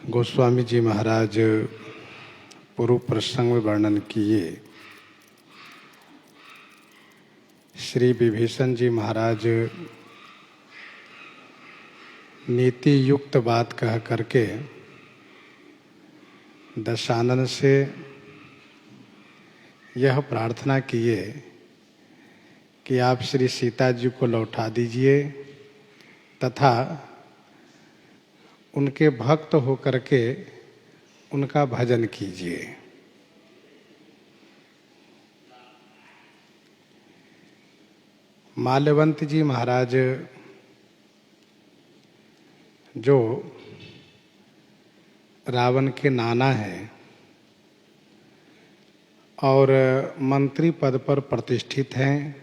गोस्वामी जी महाराज पूर्व प्रसंग में वर्णन किए। श्री विभीषण जी महाराज नीति युक्त बात कह करके दशानन से यह प्रार्थना किए कि आप श्री सीता जी को लौटा दीजिए तथा उनके भक्त होकर के उनका भजन कीजिए। माल्यवंत जी महाराज जो रावण के नाना हैं और मंत्री पद पर प्रतिष्ठित हैं,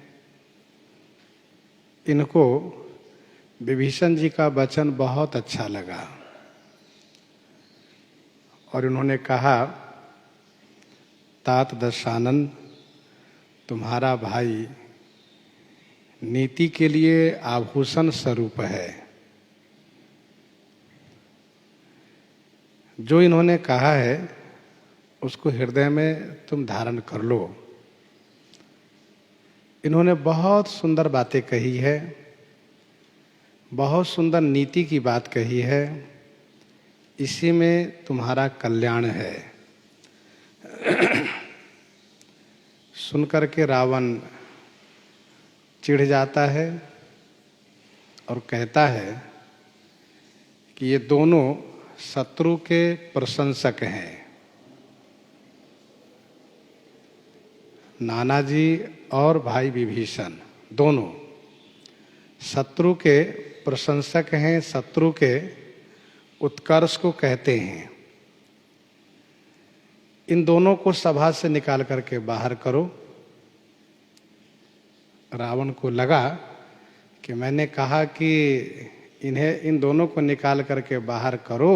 इनको विभीषण जी का वचन बहुत अच्छा लगा और इन्होंने कहा, तात दशानन, तुम्हारा भाई नीति के लिए आभूषण स्वरूप है। जो इन्होंने कहा है उसको हृदय में तुम धारण कर लो। इन्होंने बहुत सुंदर बातें कही है, बहुत सुंदर नीति की बात कही है, इसी में तुम्हारा कल्याण है। सुनकर के रावण चिढ़ जाता है और कहता है कि ये दोनों शत्रु के प्रशंसक हैं। नाना जी और भाई विभीषण दोनों शत्रु के प्रशंसक हैं, शत्रु के उत्कर्ष को कहते हैं। इन दोनों को सभा से निकाल करके बाहर करो। रावण को लगा कि मैंने कहा कि इन दोनों को निकाल करके बाहर करो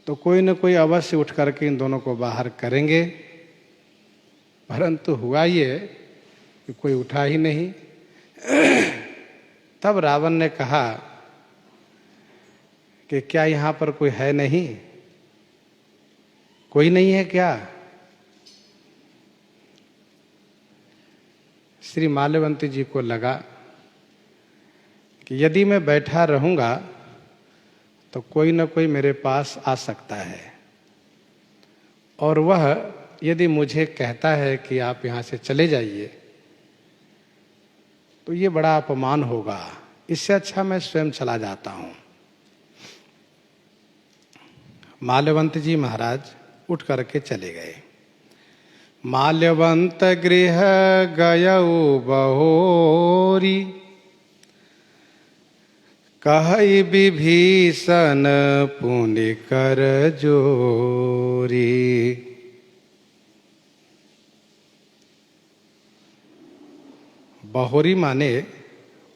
तो कोई न कोई अवश्य उठ करके इन दोनों को बाहर करेंगे, परंतु हुआ ये कि कोई उठा ही नहीं। तब रावण ने कहा कि क्या यहाँ पर कोई है नहीं, कोई नहीं है क्या? श्री माल्यवंत जी को लगा कि यदि मैं बैठा रहूंगा तो कोई न कोई मेरे पास आ सकता है और वह यदि मुझे कहता है कि आप यहाँ से चले जाइए तो ये बड़ा अपमान होगा। इससे अच्छा मैं स्वयं चला जाता हूँ। माल्यवंत जी महाराज उठ करके चले गए। माल्यवंत गृह गयऊ बहोरी, कहई विभीषण पुनि कर जोरी। बहोरी माने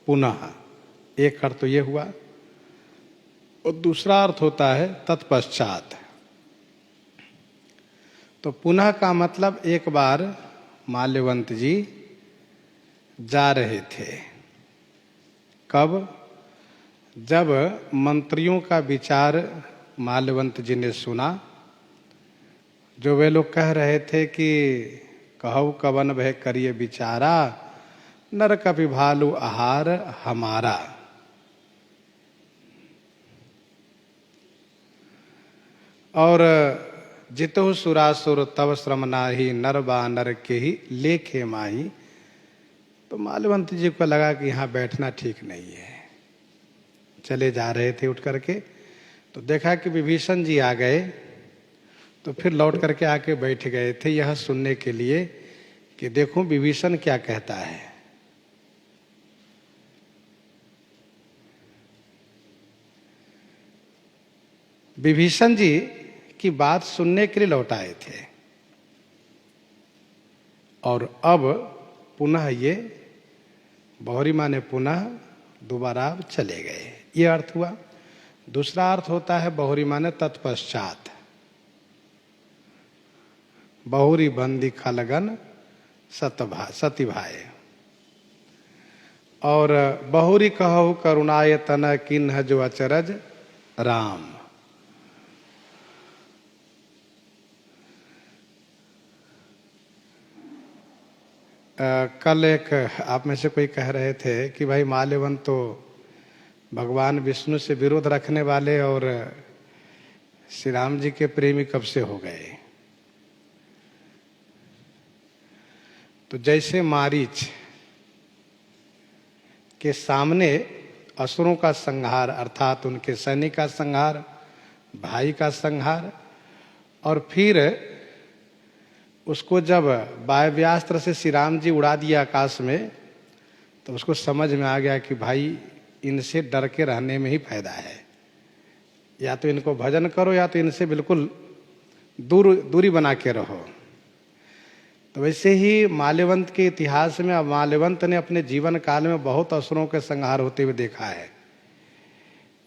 पुनः, एक अर्थ तो ये हुआ और दूसरा अर्थ होता है तत्पश्चात। तो पुनः का मतलब एक बार माल्यवंत जी जा रहे थे। कब? जब मंत्रियों का विचार माल्यवंत जी ने सुना, जो वे लोग कह रहे थे कि कहऊ कवन भय करिए विचारा, नर कपि भालु आहार हमारा। और जितहु सुरासुर तव श्रम नाही, नर बानर के ही लेखे माही। तो माल्यवंत जी को लगा कि यहाँ बैठना ठीक नहीं है। चले जा रहे थे उठ करके, तो देखा कि विभीषण जी आ गए, तो फिर लौट करके आके बैठ गए थे यह सुनने के लिए कि देखो विभीषण क्या कहता है। विभीषण जी की बात सुनने के लिए लौट आए थे और अब पुनः ये बहोरी माने पुनः दोबारा चले गए, ये अर्थ हुआ। दूसरा अर्थ होता है बहोरी माने तत्पश्चात। बहुरी बंदी खलगन सती भाई। और बहुरी कहु करुणायतन किन्ह जो अचरज राम। कल एक आप में से कोई कह रहे थे कि भाई माल्यवंत तो भगवान विष्णु से विरोध रखने वाले और श्री राम जी के प्रेमी कब से हो गए। तो जैसे मारीच के सामने असुरों का संहार अर्थात उनके सैनिक का संहार, भाई का संहार, और फिर उसको जब वायव्यास्त्र से श्री राम जी उड़ा दिया आकाश में, तो उसको समझ में आ गया कि भाई इनसे डर के रहने में ही फायदा है, या तो इनको भजन करो या तो इनसे बिल्कुल दूरी बना के रहो। तो वैसे ही माल्यवंत के इतिहास में, अब माल्यवंत ने अपने जीवन काल में बहुत असुरों के संहार होते हुए देखा है,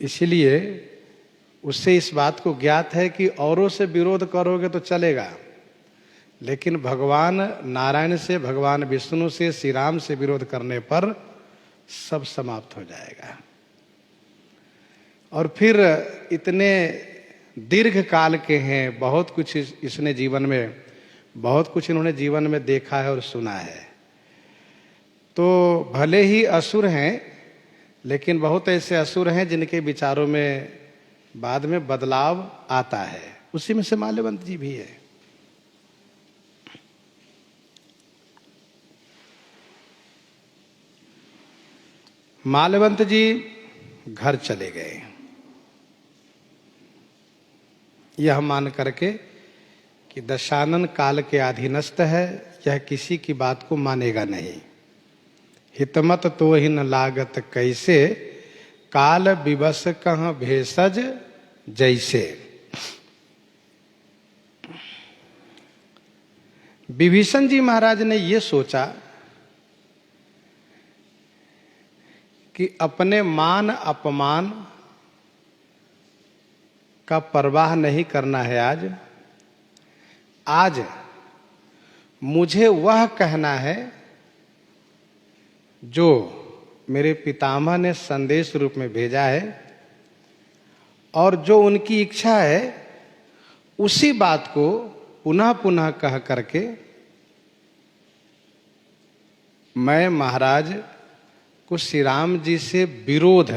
इसलिए उससे इस बात को ज्ञात है कि औरों से विरोध करोगे तो चलेगा, लेकिन भगवान नारायण से, भगवान विष्णु से, श्री राम से विरोध करने पर सब समाप्त हो जाएगा। और फिर इतने दीर्घ काल के हैं, बहुत कुछ इसने जीवन में, बहुत कुछ इन्होंने जीवन में देखा है और सुना है। तो भले ही असुर हैं, लेकिन बहुत ऐसे असुर हैं जिनके विचारों में बाद में बदलाव आता है, उसी में से माल्यवंत जी भी है। माल्यवंत जी घर चले गए, यह मान करके कि दशानन काल के अधीनस्थ है, यह किसी की बात को मानेगा नहीं। हितमत तो ही न लागत कैसे, काल विवश कहाँ भेषज जैसे। विभीषण जी महाराज ने ये सोचा कि अपने मान अपमान का परवाह नहीं करना है। आज मुझे वह कहना है जो मेरे पितामह ने संदेश रूप में भेजा है, और जो उनकी इच्छा है उसी बात को पुनः पुनः कह करके मैं महाराज को श्री राम जी से विरोध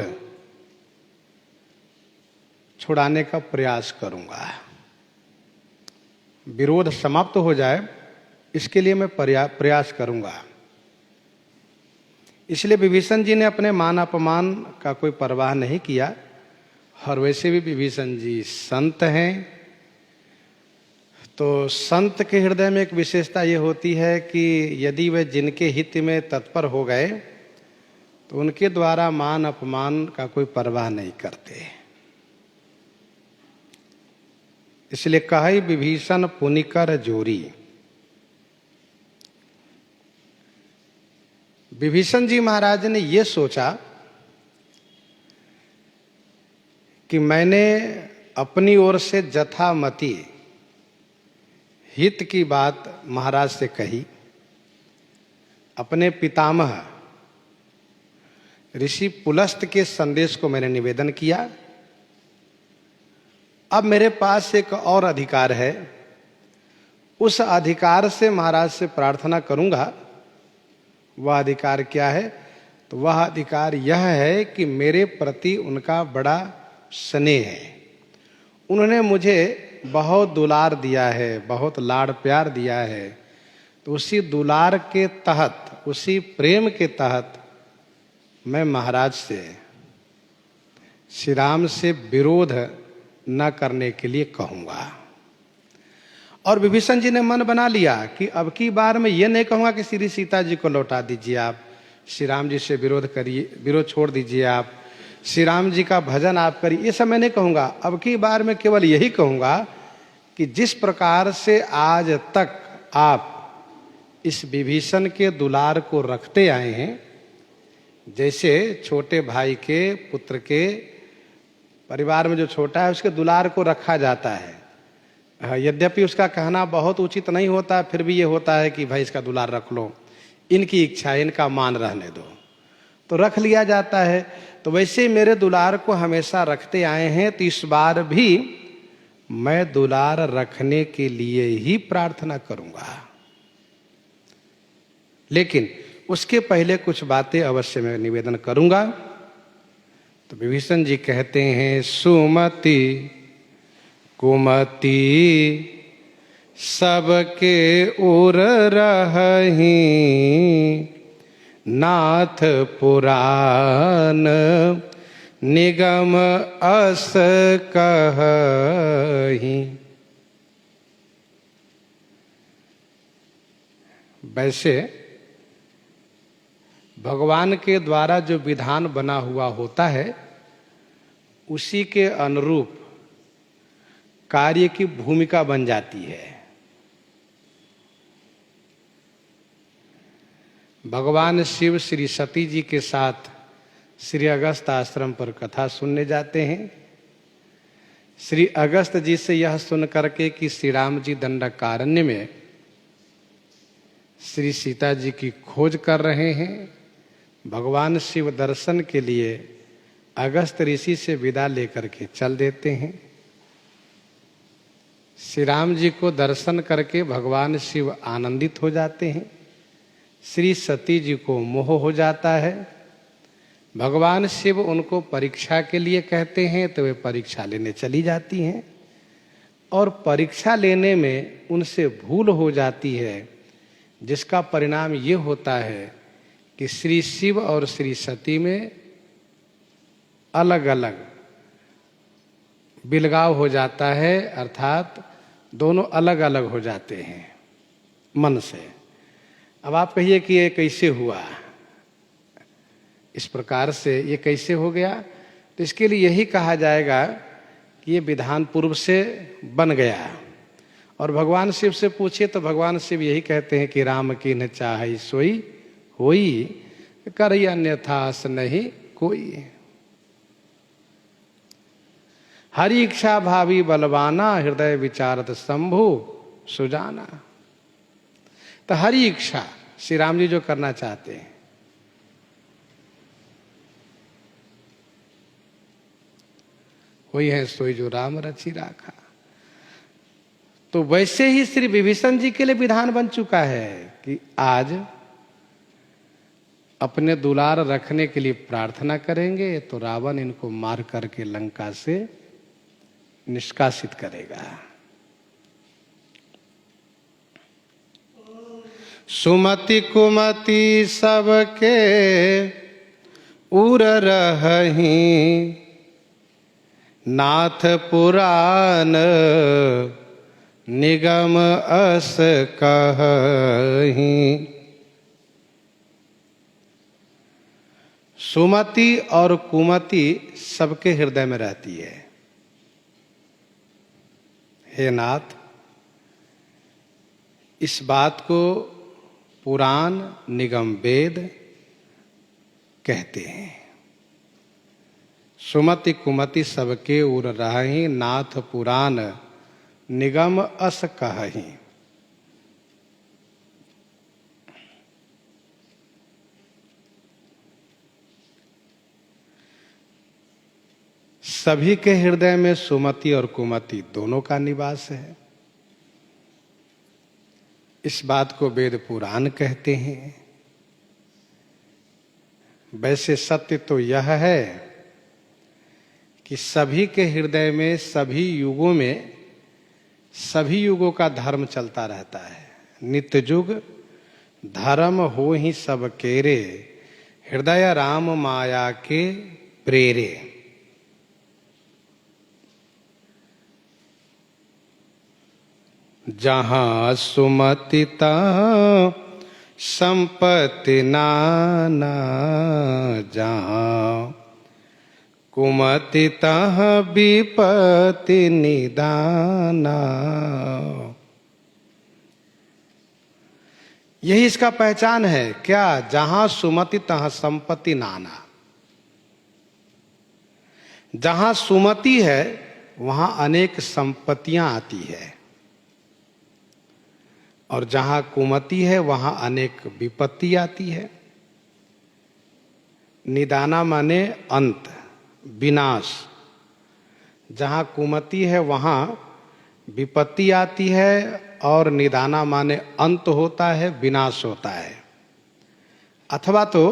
छुड़ाने का प्रयास करूंगा। विरोध समाप्त हो जाए इसके लिए मैं प्रयास करूंगा। इसलिए विभीषण जी ने अपने मान अपमान का कोई परवाह नहीं किया। और वैसे भी विभीषण जी संत हैं, तो संत के हृदय में एक विशेषता ये होती है कि यदि वे जिनके हित में तत्पर हो गए तो उनके द्वारा मान अपमान का कोई परवाह नहीं करते। इसलिए कहे विभीषण पुनिकर जोरी। विभीषण जी महाराज ने ये सोचा कि मैंने अपनी ओर से जथामति हित की बात महाराज से कही, अपने पितामह ऋषि पुलस्त के संदेश को मैंने निवेदन किया। अब मेरे पास एक और अधिकार है, उस अधिकार से महाराज से प्रार्थना करूंगा। वह अधिकार क्या है? तो वह अधिकार यह है कि मेरे प्रति उनका बड़ा स्नेह है। उन्होंने मुझे बहुत दुलार दिया है, बहुत लाड़ प्यार दिया है, तो उसी दुलार के तहत, उसी प्रेम के तहत मैं महाराज से, श्री राम से विरोध न करने के लिए कहूंगा। और विभीषण जी ने मन बना लिया कि अब की बार मैं ये नहीं कहूंगा कि श्री सीता जी को लौटा दीजिए आप, श्री राम जी से विरोध करिए, विरोध छोड़ दीजिए आप, श्री राम जी का भजन आप करिए, ये सब मैं नहीं कहूंगा। अब की बार मैं केवल यही कहूंगा कि जिस प्रकार से आज तक आप इस विभीषण के दुलार को रखते आए हैं, जैसे छोटे भाई के पुत्र के परिवार में जो छोटा है उसके दुलार को रखा जाता है। यद्यपि उसका कहना बहुत उचित नहीं होता, फिर भी ये होता है कि भाई इसका दुलार रख लो, इनकी इच्छा है, इनका मान रहने दो, तो रख लिया जाता है। तो वैसे मेरे दुलार को हमेशा रखते आए हैं, तो इस बार भी मैं दुलार रखने के लिए ही प्रार्थना करूंगा। लेकिन उसके पहले कुछ बातें अवश्य मैं निवेदन करूंगा। तो विभीषण जी कहते हैं, सुमति कुमति सबके उर रहहीं, नाथ पुराण निगम अस कहहीं। वैसे भगवान के द्वारा जो विधान बना हुआ होता है उसी के अनुरूप कार्य की भूमिका बन जाती है। भगवान शिव श्री सती जी के साथ श्री अगस्त आश्रम पर कथा सुनने जाते हैं। श्री अगस्त जी से यह सुन करके कि श्री राम जी दंडकारण्य में श्री सीता जी की खोज कर रहे हैं, भगवान शिव दर्शन के लिए अगस्त ऋषि से विदा लेकर के चल देते हैं। श्री राम जी को दर्शन करके भगवान शिव आनंदित हो जाते हैं। श्री सती जी को मोह हो जाता है। भगवान शिव उनको परीक्षा के लिए कहते हैं तो वे परीक्षा लेने चली जाती हैं और परीक्षा लेने में उनसे भूल हो जाती है, जिसका परिणाम ये होता है कि श्री शिव और श्री सती में अलग अलग बिलगाव हो जाता है, अर्थात दोनों अलग अलग हो जाते हैं मन से। अब आप कहिए कि ये कैसे हुआ, इस प्रकार से ये कैसे हो गया? तो इसके लिए यही कहा जाएगा कि ये विधान पूर्व से बन गया। और भगवान शिव से पूछे तो भगवान शिव यही कहते हैं कि राम की न चाहे सोई होई, करई अन्यथास नहीं कोई। हरि इच्छा भावी बलवाना, हृदय विचारत शंभु सुजाना। तो हरि इच्छा श्री राम जी जो करना चाहते हैं, वही है सोई जो राम रचि राखा। तो वैसे ही श्री विभीषण जी के लिए विधान बन चुका है कि आज अपने दुलार रखने के लिए प्रार्थना करेंगे तो रावण इनको मार करके लंका से निष्कासित करेगा। सुमति कुमति सबके उर रहहीं, नाथ पुराण निगम अस कहहीं। सुमति और कुमति सबके हृदय में रहती है। हे नाथ, इस बात को पुराण निगम वेद कहते हैं। सुमति कुमति सबके उर रहहीं, नाथ पुराण निगम अस कहहीं। सभी के हृदय में सुमति और कुमति दोनों का निवास है। इस बात को वेद पुराण कहते हैं। वैसे सत्य तो यह है कि सभी के हृदय में सभी युगों में सभी युगों का धर्म चलता रहता है। नित्य युग धर्म हो ही सब केरे, हृदय राम माया के प्रेरे। जहाँ सुमति तहाँ संपत्ति नाना, जहाँ कुमति तहाँ विपत्ति निदाना। यही इसका पहचान है क्या? जहाँ सुमति तहाँ संपत्ति नाना। जहाँ सुमति है वहाँ अनेक संपत्तियां आती है और जहाँ कुमति है वहाँ अनेक विपत्ति आती है। निदाना माने अंत, विनाश। जहाँ कुमति है वहाँ विपत्ति आती है और निदाना माने अंत होता है, विनाश होता है। अथवा तो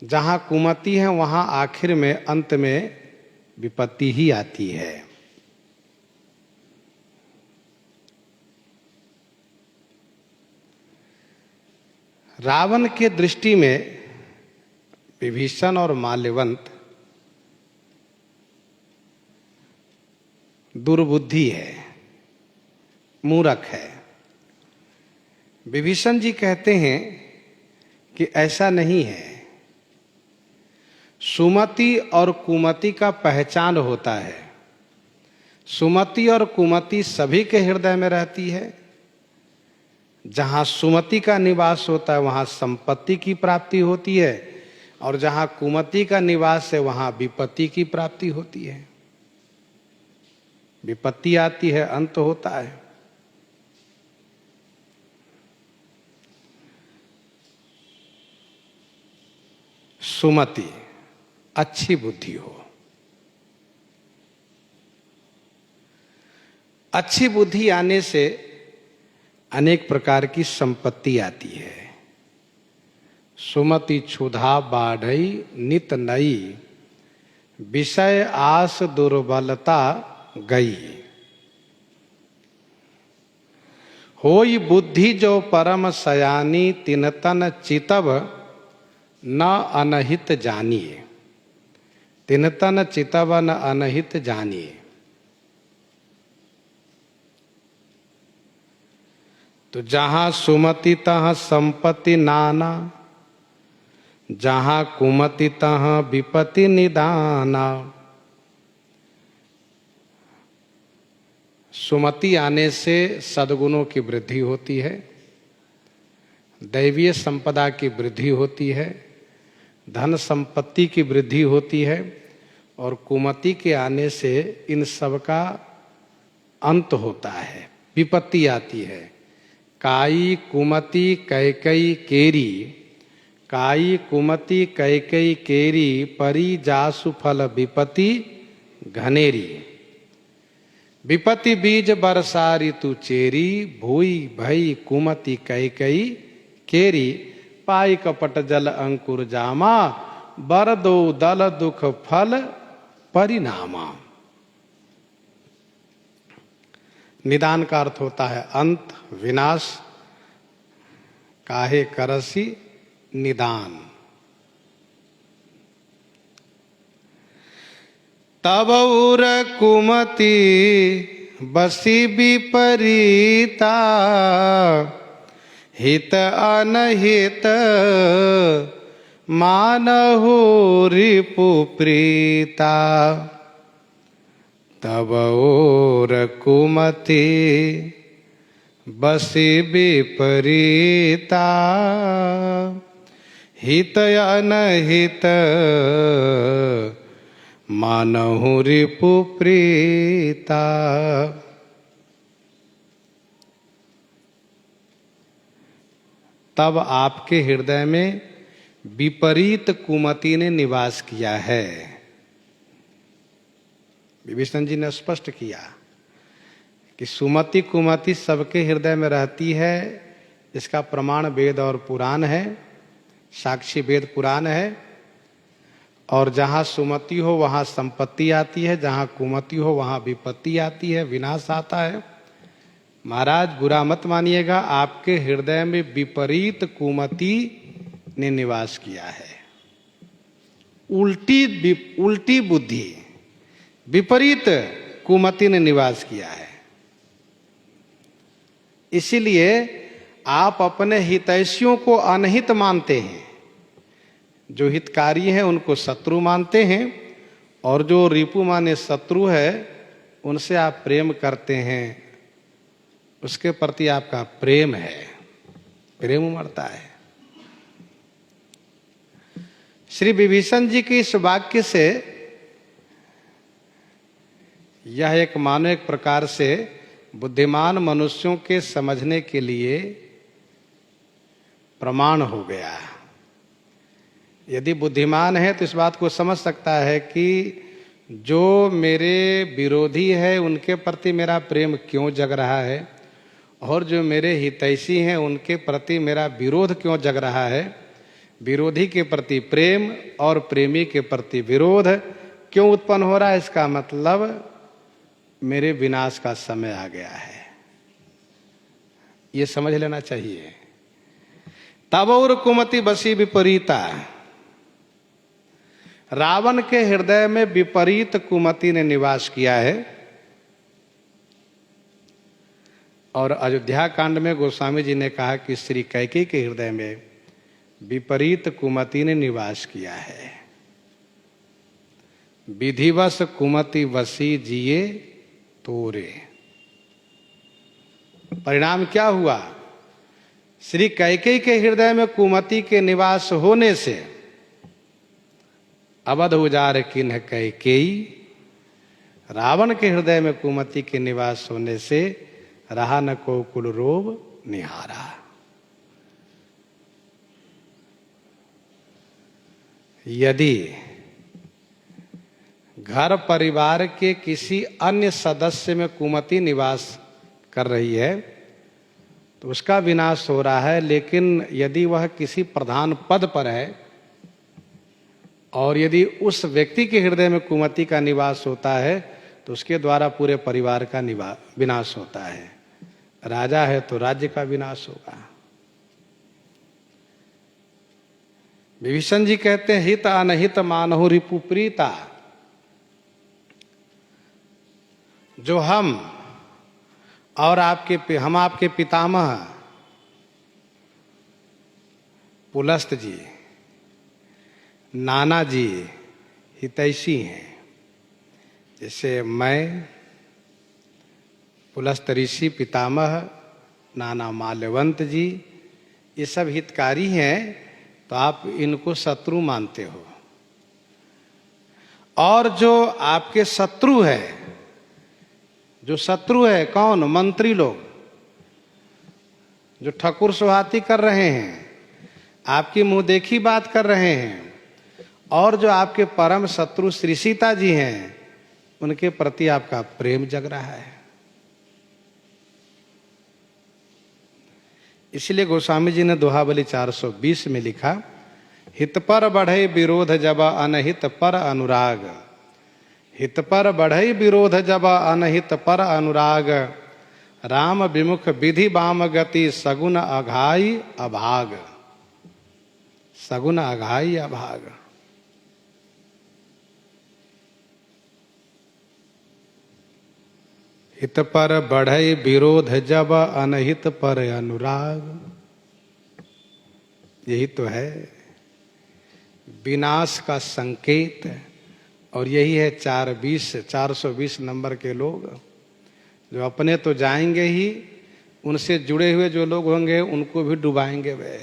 जहाँ कुमति है वहाँ आखिर में अंत में विपत्ति ही आती है। रावण के दृष्टि में विभीषण और माल्यवंत दुर्बुद्धि है, मूर्ख है। विभीषण जी कहते हैं कि ऐसा नहीं है। सुमति और कुमति का पहचान होता है। सुमति और कुमति सभी के हृदय में रहती है। जहाँ सुमति का निवास होता है वहाँ संपत्ति की प्राप्ति होती है, और जहाँ कुमति का निवास है वहाँ विपत्ति की प्राप्ति होती है। विपत्ति आती है, अंत होता है। सुमति, अच्छी बुद्धि हो। अच्छी बुद्धि आने से अनेक प्रकार की संपत्ति आती है। सुमति क्षुधा बाढ़ई नित नई, विषय आस दुर्बलता गई। होई बुद्धि जो परम सयानी, तिनतन चितव न अनहित जानिए। तिनतन चितव न अनहित जानिए। तो जहाँ सुमति तहाँ संपत्ति नाना, जहाँ कुमति तहाँ विपत्ति निदाना। सुमति आने से सद्गुणों की वृद्धि होती है, दैवीय संपदा की वृद्धि होती है, धन संपत्ति की वृद्धि होती है, और कुमति के आने से इन सब का अंत होता है, विपत्ति आती है। काई कुमति कैकई केरी, काई कुमति कैकई केरी, परी जासु फल विपत्ति घनेरी। विपत्ति बीज बरसा ऋतु चेरी, भूई भई कुमति कैकई केरी। पाई कपट जल अंकुर जामा, बर दो दल दुख फल परिणामा। निदान का अर्थ होता है अंत, विनाश। काहे करसी निदान। तब उर कुमति बसी विपरीता, हित अनहित मानहु रिपु प्रीता। तब ओर कुमति बसी विपरीता, हित अनहित मानहु रिपु प्रीता। तब आपके हृदय में विपरीत कुमति ने निवास किया है। विभीषण जी ने स्पष्ट किया कि सुमति कुमति सबके हृदय में रहती है। इसका प्रमाण वेद और पुराण है, साक्षी वेद पुराण है। और जहाँ सुमति हो वहाँ संपत्ति आती है, जहाँ कुमति हो वहाँ विपत्ति आती है, विनाश आता है। महाराज बुरा मत मानिएगा, आपके हृदय में विपरीत कुमति ने निवास किया है। उल्टी बुद्धि, विपरीत कुमति ने निवास किया है। इसीलिए आप अपने हितैषियों को अनहित मानते हैं, जो हितकारी हैं उनको शत्रु मानते हैं, और जो रिपु माने शत्रु है उनसे आप प्रेम करते हैं, उसके प्रति आपका प्रेम है, प्रेम उमड़ता है। श्री विभीषण जी के इस वाक्य से यह एक मानो एक प्रकार से बुद्धिमान मनुष्यों के समझने के लिए प्रमाण हो गया। यदि बुद्धिमान है तो इस बात को समझ सकता है कि जो मेरे विरोधी है उनके प्रति मेरा प्रेम क्यों जग रहा है, और जो मेरे हितैषी हैं उनके प्रति मेरा विरोध क्यों जग रहा है। विरोधी के प्रति प्रेम और प्रेमी के प्रति विरोध क्यों उत्पन्न हो रहा है? इसका मतलब मेरे विनाश का समय आ गया है, ये समझ लेना चाहिए। तब और कुमति बसी विपरीता, रावण के हृदय में विपरीत कुमति ने निवास किया है। और अयोध्या कांड में गोस्वामी जी ने कहा कि श्री कैकेयी के हृदय में विपरीत कुमति ने निवास किया है। विधिवश कुमति वसी जिए तोरे। परिणाम क्या हुआ? श्री कैकेयी के हृदय में कुमति के निवास होने से अवध उजार किन्ह कैकेयी, रावण के हृदय में कुमति के निवास होने से रहा न को कुल रोब निहारा। यदि घर परिवार के किसी अन्य सदस्य में कुमति निवास कर रही है तो उसका विनाश हो रहा है, लेकिन यदि वह किसी प्रधान पद पर है और यदि उस व्यक्ति के हृदय में कुमति का निवास होता है तो उसके द्वारा पूरे परिवार का विनाश होता है। राजा है तो राज्य का विनाश होगा। विभीषण जी कहते हैं हित अनहित मानहु रिपु प्रीता। जो हम आपके पितामह पुलस्त जी, नाना जी हितैषी हैं। जैसे मैं, पुलस्त ऋषि पितामह, नाना माल्यवंत जी, ये सब हितकारी हैं, तो आप इनको शत्रु मानते हो। और जो आपके शत्रु है, जो शत्रु है कौन? मंत्री लोग, जो ठकुर सुहाती कर रहे हैं, आपकी मुंह देखी बात कर रहे हैं, और जो आपके परम शत्रु श्री सीता जी हैं, उनके प्रति आपका प्रेम जग रहा है। इसलिए गोस्वामी जी ने दोहावली 420 में लिखा, हित पर बढ़े विरोध जब अनहित पर अनुराग। हित पर बढ़े विरोध जब अनहित पर अनुराग। राम विमुख विधि बाम गति सगुन अघाई अभाग। सगुन अघाई अभाग। हित पर बढ़े विरोध जब अनहित पर अनुराग। यही तो है विनाश का संकेत। और यही है 420 नंबर के लोग, जो अपने तो जाएंगे ही, उनसे जुड़े हुए जो लोग होंगे उनको भी डुबाएंगे वे।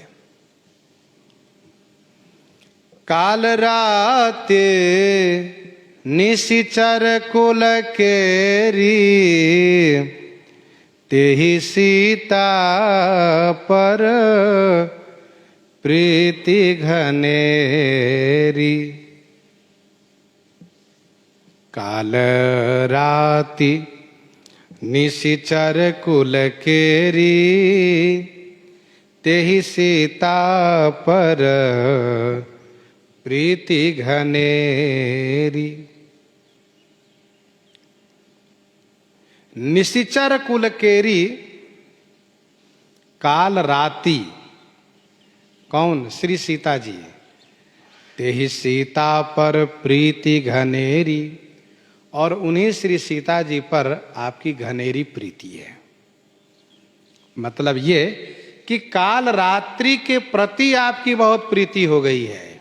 काल राते निशिचर कुल केरी। तेहि सीता पर प्रीति घनेरी। काल राति निशिचर कुल केरी। तेहि सीता पर प्रीति घनेरी। निशिचर कुल केरी, काल राति, कौन? श्री सीता जी। तेहि सीता पर प्रीति घनेरी, और उन्हीं श्री सीता जी पर आपकी घनेरी प्रीति है। मतलब ये कि काल रात्रि के प्रति आपकी बहुत प्रीति हो गई है।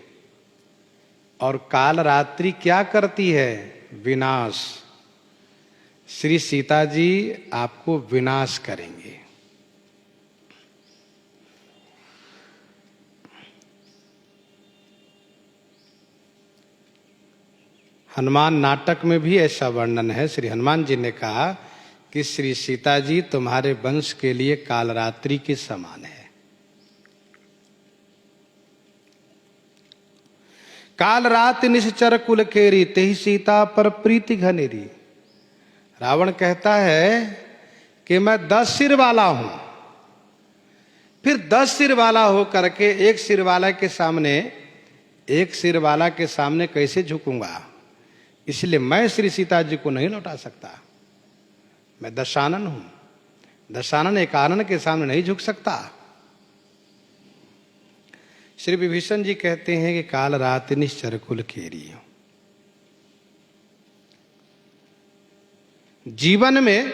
और काल रात्रि क्या करती है? विनाश। श्री सीता जी आपको विनाश करेंगे। हनुमान नाटक में भी ऐसा वर्णन है। श्री हनुमान जी ने कहा कि श्री सीता जी तुम्हारे वंश के लिए कालरात्रि के समान है। काल रात निश्चर कुल केरी। तेहि सीता पर प्रीति घनेरी। रावण कहता है कि मैं 10 सिर वाला हूं, फिर 10 सिर वाला हो करके एक सिर वाला के सामने कैसे झुकूंगा? इसलिए मैं श्री सीता जी को नहीं लौटा सकता। मैं दशानन हूं, दशानन एक आनन के सामने नहीं झुक सकता। श्री विभीषण जी कहते हैं कि काल रात निश्चर कुल केरी। जीवन में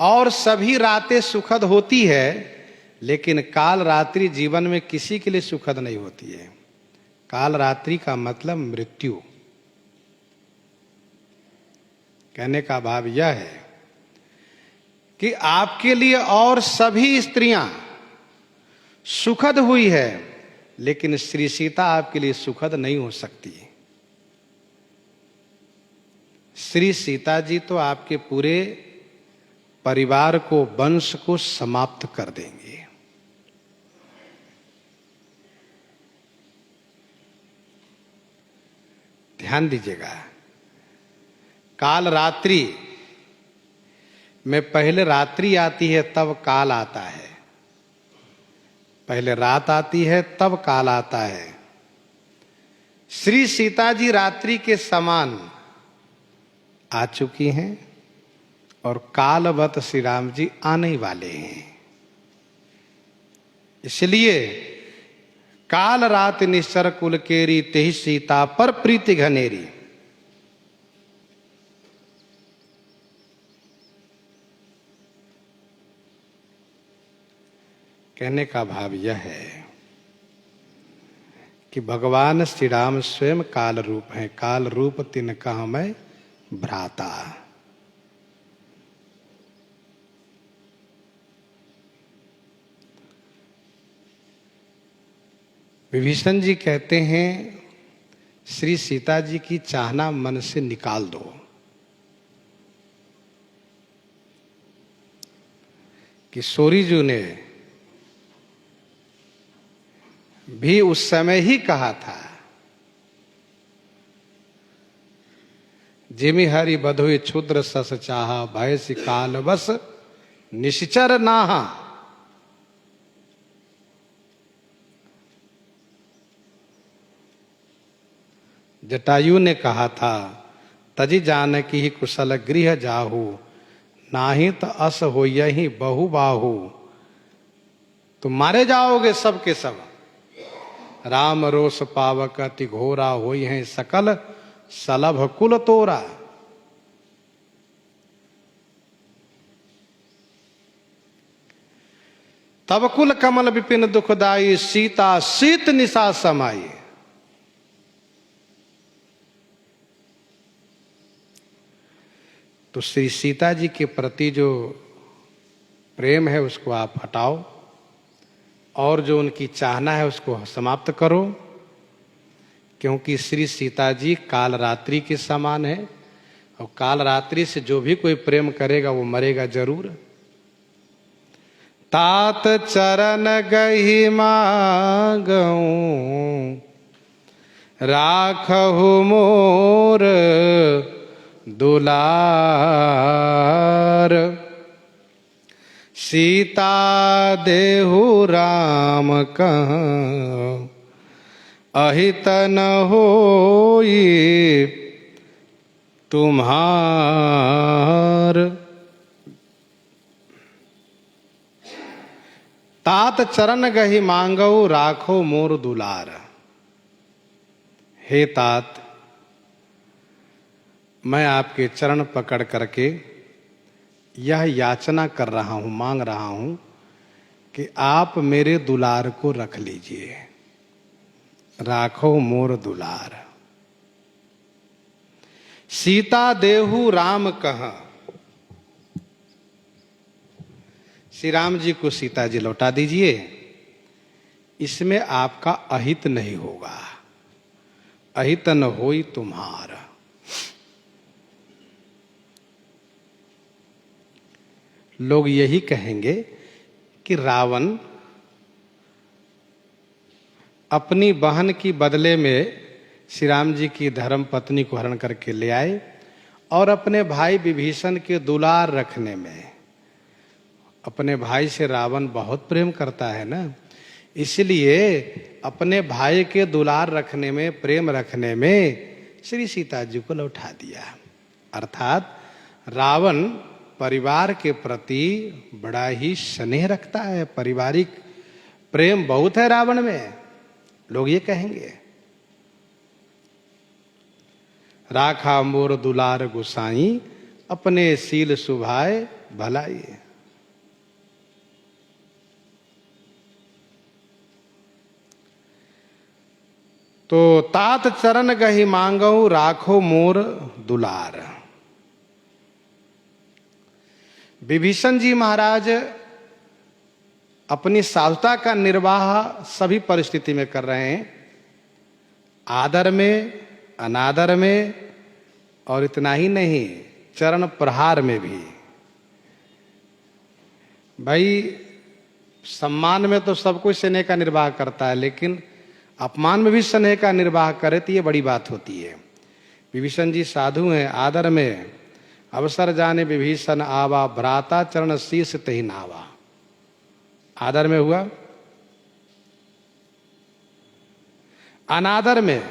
और सभी रातें सुखद होती है, लेकिन काल रात्रि जीवन में किसी के लिए सुखद नहीं होती है। काल रात्रि का मतलब मृत्यु। कहने का भाव यह है कि आपके लिए और सभी स्त्रियां सुखद हुई है, लेकिन श्री सीता आपके लिए सुखद नहीं हो सकती। श्री सीता जी तो आपके पूरे परिवार को, वंश को समाप्त कर देंगे। ध्यान दीजिएगा, काल रात्रि में पहले रात्रि आती है तब काल आता है, पहले रात आती है तब काल आता है। श्री सीता जी रात्रि के समान आ चुकी हैं और कालवत श्री राम जी आने वाले हैं। इसलिए काल रात निश्चर कुल केरी, तेहि सीता पर प्रीति घनेरी। कहने का भाव यह है कि भगवान श्री राम स्वयं काल रूप हैं। काल रूप तिनका मैं भ्राता। विभीषण जी कहते हैं श्री सीता जी की चाहना मन से निकाल दो। किशोरी जी ने भी उस समय ही कहा था, जिमि हरि बधुई क्षुद्र सस चाहा, भय सि काल बस निश्चर नाहा। जटायु ने कहा था, तजि जानकी ही कुशल गृह जाहू, नाही तो अस हो यही बहु बाहू। तुम मारे जाओगे सब के सब, राम रोष पावक अति घोरा, होई है सकल सलभ कुल तोरा। तब कुल कमल विपिन दुखदाई, सीता शीत निशा समाई। तो श्री सीता जी के प्रति जो प्रेम है उसको आप हटाओ और जो उनकी चाहना है उसको समाप्त करो, क्योंकि श्री सीता जी काल रात्रि के समान है और काल रात्रि से जो भी कोई प्रेम करेगा वो मरेगा जरूर। तात चरण गहि मागऊं, राखहु मोर दुलार। सीता देहु राम कहं, अहित न होई तुम्हार। तात चरण गहि मांगऊ, राखो मोर दुलार। हे तात, मैं आपके चरण पकड़ करके यह याचना कर रहा हूं, मांग रहा हूं कि आप मेरे दुलार को रख लीजिए। राखो मोर दुलार। सीता देहु राम कहा, श्री राम जी को सीता जी लौटा दीजिए। इसमें आपका अहित नहीं होगा, अहित न होई तुम्हारा। लोग यही कहेंगे कि रावण अपनी बहन की बदले में श्री राम जी की धर्म पत्नी को हरण करके ले आए और अपने भाई विभीषण के दुलार रखने में अपने भाई से रावण बहुत प्रेम करता है ना, इसलिए अपने भाई के दुलार रखने में, प्रेम रखने में श्री सीता जी को लौटा दिया। अर्थात रावण परिवार के प्रति बड़ा ही स्नेह रखता है, पारिवारिक प्रेम बहुत है रावण में, लोग ये कहेंगे। राखा मोर दुलार गुसाई, अपने सील सुभाए भलाई। तो तात चरण गही मांगऊ, राखो मोर दुलार। विभीषण जी महाराज अपनी साधुता का निर्वाह सभी परिस्थिति में कर रहे हैं, आदर में, अनादर में, और इतना ही नहीं, चरण प्रहार में भी। भाई सम्मान में तो सब कोई स्नेह का निर्वाह करता है, लेकिन अपमान में भी स्नेह का निर्वाह करे तो ये बड़ी बात होती है। विभीषण जी साधु हैं, आदर में, अवसर जाने विभीषण आवा, भ्राता चरण शीश तहि नावा। आदर में हुआ। अनादर में,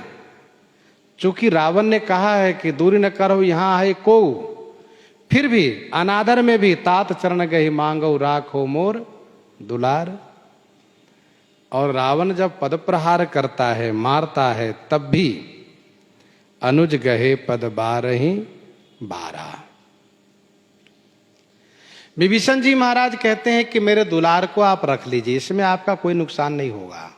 चूंकि रावण ने कहा है कि दूरी न करो यहां है को, फिर भी अनादर में भी तात चरण गही मांगो, राखो मोर दुलार। और रावण जब पद प्रहार करता है, मारता है, तब भी अनुज गहे पद बारही बारा। विभीषण जी महाराज कहते हैं कि मेरे दुलार को आप रख लीजिए, इसमें आपका कोई नुकसान नहीं होगा।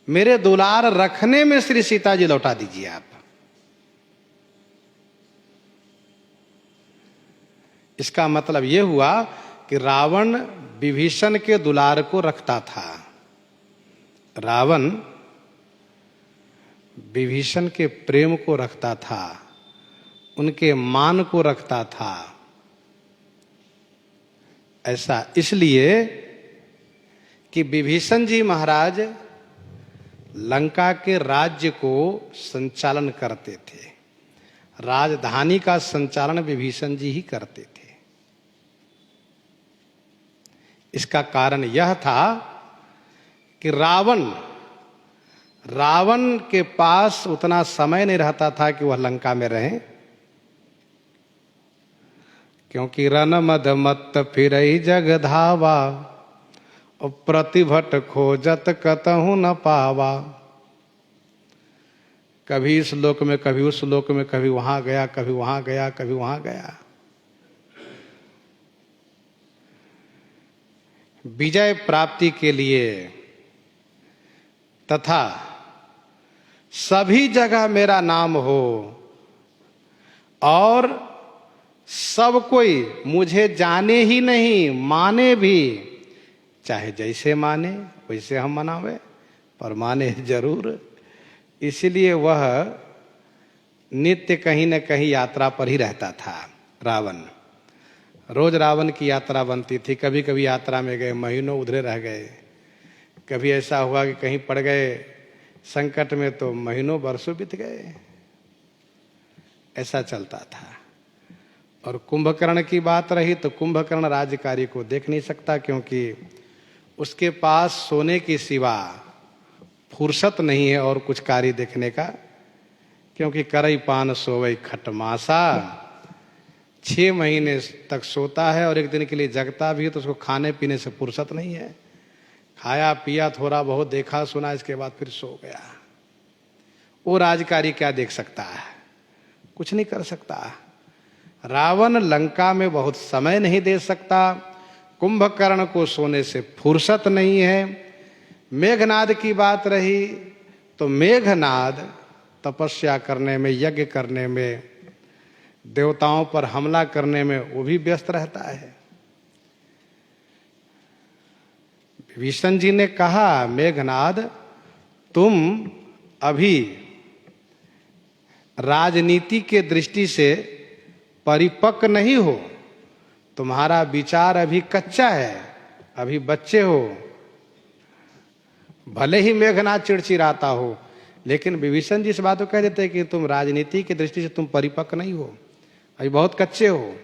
मेरे दुलार रखने में श्री सीता जी लौटा दीजिए आप। इसका मतलब यह हुआ कि रावण विभीषण के दुलार को रखता था। रावण विभीषण के प्रेम को रखता था, उनके मान को रखता था। ऐसा इसलिए कि विभीषण जी महाराज लंका के राज्य को संचालन करते थे, राजधानी का संचालन विभीषण जी ही करते थे। इसका कारण यह था कि रावण के पास उतना समय नहीं रहता था कि वह लंका में रहें, क्योंकि रन मद मत फिरई जग धावा, और प्रतिभट खोजत कतहु न पावा। कभी इस लोक में, कभी उस लोक में, कभी वहां गया, कभी वहां गया, कभी वहां गया। विजय प्राप्ति के लिए तथा सभी जगह मेरा नाम हो और सब कोई मुझे जाने ही नहीं, माने भी, चाहे जैसे माने वैसे हम मनावे, पर माने जरूर। इसलिए वह नित्य कहीं न कहीं यात्रा पर ही रहता था रावण। रोज रावण की यात्रा बनती थी। कभी कभी यात्रा में गए, महीनों उधरे रह गए। कभी ऐसा हुआ कि कहीं पड़ गए संकट में तो महीनों वर्षों बीत गए। ऐसा चलता था। और कुंभकर्ण की बात रही तो कुंभकर्ण राज्यकारी को देख नहीं सकता, क्योंकि उसके पास सोने की सिवा फुर्सत नहीं है और कुछ कार्य देखने का। क्योंकि करई पान सोवई खटमासा, 6 महीने तक सोता है और एक दिन के लिए जगता भी है, तो उसको खाने पीने से फुर्सत नहीं है। खाया पिया, थोड़ा बहुत देखा सुना, इसके बाद फिर सो गया। वो राजकारी क्या देख सकता है? कुछ नहीं कर सकता। रावण लंका में बहुत समय नहीं दे सकता। कुंभकर्ण को सोने से फुर्सत नहीं है। मेघनाद की बात रही तो मेघनाद तपस्या करने में, यज्ञ करने में, देवताओं पर हमला करने में वो भी व्यस्त रहता है। विभीषण जी ने कहा, मेघनाद तुम अभी राजनीति के दृष्टि से परिपक्व नहीं हो, तुम्हारा विचार अभी कच्चा है, अभी बच्चे हो। भले ही मेघनाद चिड़चिड़ाता हो, लेकिन विभीषण जी इस बात को कह देते हैं कि तुम राजनीति की दृष्टि से तुम परिपक्व नहीं हो, अभी बहुत कच्चे हो।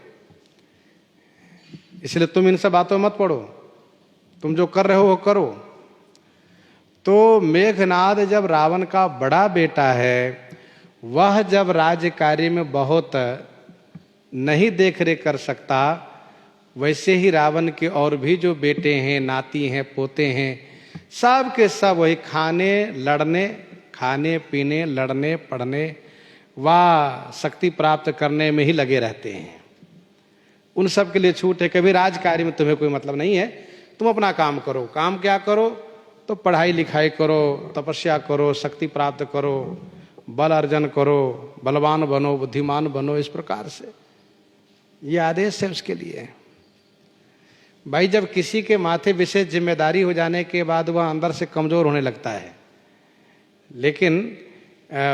इसलिए तुम इन सब बातों मत पड़ो, तुम जो कर रहे हो वो करो। तो मेघनाद जब रावण का बड़ा बेटा है, वह जब राज्य कार्य में बहुत नहीं देख रेख कर सकता, वैसे ही रावण के और भी जो बेटे हैं, नाती हैं, पोते हैं, सब के सब वही खाने पीने, लड़ने पढ़ने व शक्ति प्राप्त करने में ही लगे रहते हैं। उन सब के लिए छूट है, कभी राजकार्य में तुम्हें कोई मतलब नहीं है, तुम अपना काम करो। काम क्या करो? तो पढ़ाई लिखाई करो, तपस्या करो, शक्ति प्राप्त करो, बल अर्जन करो, बलवान बनो, बुद्धिमान बनो। इस प्रकार से ये आदेश है उसके लिए। भाई जब किसी के माथे विशेष जिम्मेदारी हो जाने के बाद वह अंदर से कमजोर होने लगता है, लेकिन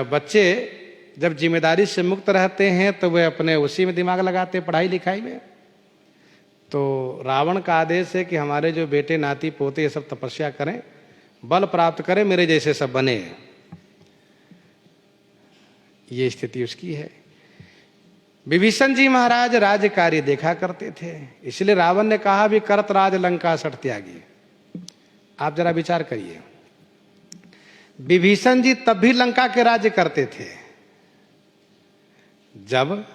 बच्चे जब जिम्मेदारी से मुक्त रहते हैं तो वे अपने उसी में दिमाग लगाते हैं, पढ़ाई लिखाई में। तो रावण का आदेश है कि हमारे जो बेटे नाती पोते ये सब तपस्या करें, बल प्राप्त करें, मेरे जैसे सब बने। ये स्थिति उसकी है। विभीषण जी महाराज राज्य कार्य देखा करते थे, इसलिए रावण ने कहा भी करत राज लंका सठ त्यागी। आप जरा विचार करिए, विभीषण जी तब भी लंका के राज्य करते थे जब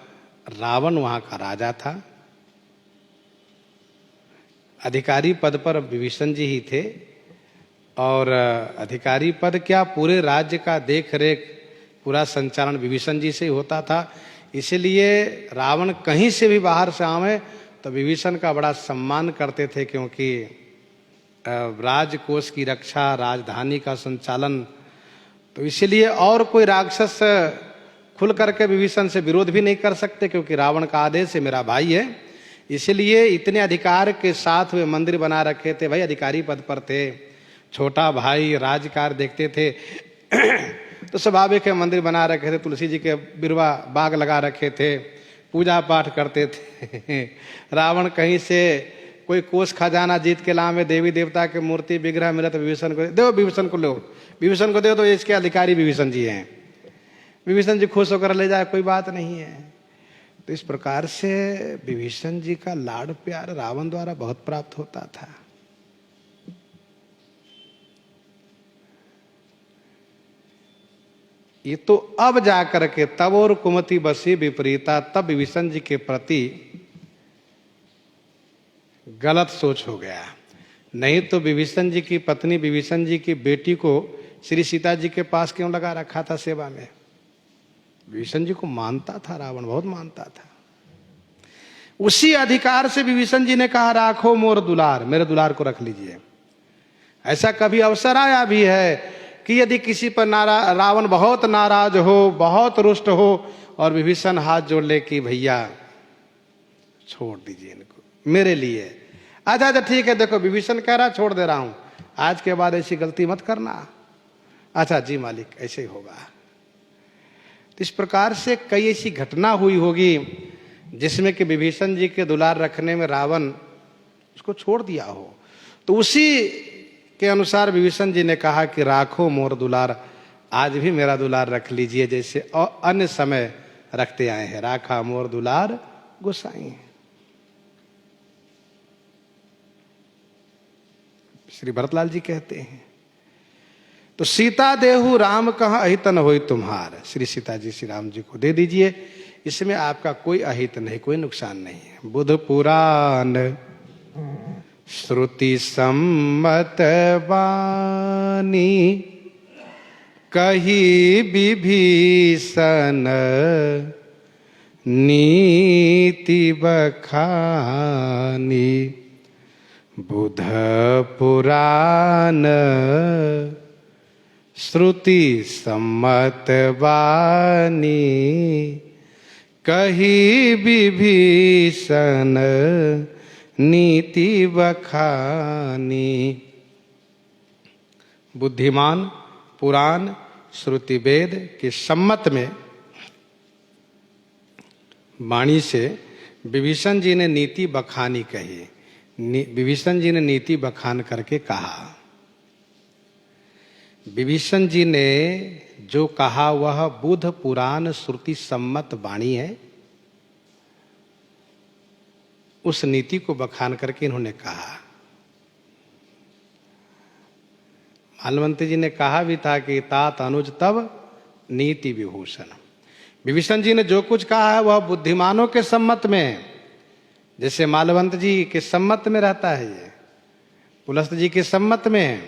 रावण वहां का राजा था। अधिकारी पद पर विभीषण जी ही थे, और अधिकारी पद क्या, पूरे राज्य का देख रेख, पूरा संचालन विभीषण जी से ही होता था। इसलिए रावण कहीं से भी बाहर से आवे तो विभीषण का बड़ा सम्मान करते थे, क्योंकि राजकोष की रक्षा, राजधानी का संचालन, तो इसलिए और कोई राक्षस खुल करके विभीषण से विरोध भी नहीं कर सकते, क्योंकि रावण का आदेश है, मेरा भाई है। इसलिए इतने अधिकार के साथ वे मंदिर बना रखे थे। भाई अधिकारी पद पर थे, छोटा भाई राजकार देखते थे तो स्वाभाविक है मंदिर बना रखे थे, तुलसी जी के बिरवा बाग लगा रखे थे, पूजा पाठ करते थे। रावण कहीं से कोई कोष खजाना जीत के लावे, देवी देवता के मूर्ति विग्रह मिला तो विभीषण को दो, विभीषण को लो, विभीषण को दो, तो इसके अधिकारी विभीषण जी हैं। विभीषण जी खुश होकर ले जाए, कोई बात नहीं है। तो इस प्रकार से विभीषण जी का लाड़ प्यार रावण द्वारा बहुत प्राप्त होता था। ये तो अब जाकर के तब और कुमति बसी विपरीता, तब विभीषण जी के प्रति गलत सोच हो गया। नहीं तो विभीषण जी की पत्नी, विभीषण जी की बेटी को श्री सीता जी के पास क्यों लगा रखा था सेवा में? विभीषण जी को मानता था रावण, बहुत मानता था। उसी अधिकार से विभीषण जी ने कहा, राखो मोर दुलार, मेरे दुलार को रख लीजिए। ऐसा कभी अवसर आया भी है कि यदि किसी पर रावण बहुत नाराज हो, बहुत रुष्ट हो, और विभीषण हाथ जोड़ ले कि भैया छोड़ दीजिए इनको मेरे लिए। अच्छा अच्छा ठीक है, देखो विभीषण कह रहा छोड़ दे रहा हूं, आज के बाद ऐसी गलती मत करना। अच्छा जी मालिक, ऐसे ही होगा। तो इस प्रकार से कई ऐसी घटना हुई होगी जिसमें कि विभीषण जी के दुलार रखने में रावण उसको छोड़ दिया हो। तो उसी के अनुसार विभीषण जी ने कहा कि राखो मोर दुलार, आज भी मेरा दुलार रख लीजिए, जैसे अन्य समय रखते आए हैं। राखा मोर दुलार गोसाई। श्री भरतलाल जी कहते हैं, तो सीता देहु राम कहाँ अहितन होई तुम्हार। श्री सीता जी श्री राम जी को दे दीजिए, इसमें आपका कोई अहित नहीं, कोई नुकसान नहीं है। बुध पुराण श्रुति सम्मत वाणी, कही विभीषण नीति बखानी। बुध पुराण श्रुति सम्मत वाणी, कही विभीषण नीति बखानी। बुद्धिमान पुराण श्रुति वेद के सम्मत में वाणी से विभीषण जी ने नीति बखानी कही। विभीषण जी ने नीति बखान करके कहा। विभीषण जी ने जो कहा वह बुध पुराण श्रुति सम्मत वाणी है। उस नीति को बखान करके इन्होंने कहा। माल्यवंत जी ने कहा भी था कि तात अनुज तब नीति विभूषण। विभीषण जी ने जो कुछ कहा है वह बुद्धिमानों के सम्मत में है। जैसे माल्यवंत जी के सम्मत में रहता है, ये पुलस्त जी के सम्मत में है,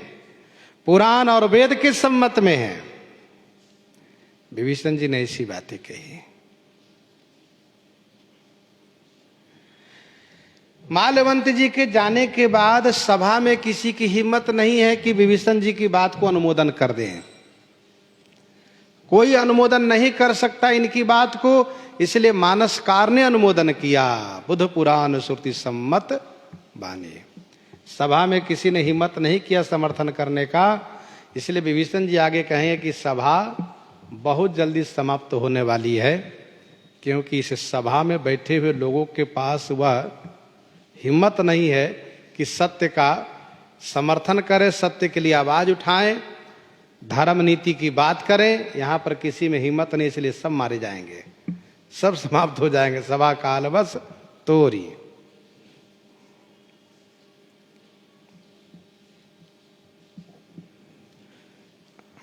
पुराण और वेद के सम्मत में है। विभीषण जी ने ऐसी बातें कही। माल्यवंत जी के जाने के बाद सभा में किसी की हिम्मत नहीं है कि विभीषण जी की बात को अनुमोदन कर दें। कोई अनुमोदन नहीं कर सकता इनकी बात को, इसलिए मानसकार ने अनुमोदन किया। बुध पुराण श्रुति सम्मत बानी। सभा में किसी ने हिम्मत नहीं किया समर्थन करने का, इसलिए विभीषण जी आगे कहेंगे कि सभा बहुत जल्दी समाप्त होने वाली है, क्योंकि इस सभा में बैठे हुए लोगों के पास वह हिम्मत नहीं है कि सत्य का समर्थन करें, सत्य के लिए आवाज उठाएं, धर्म नीति की बात करें। यहां पर किसी में हिम्मत नहीं, इसलिए सब मारे जाएंगे, सब समाप्त हो जाएंगे। सभा काल बस तोरी।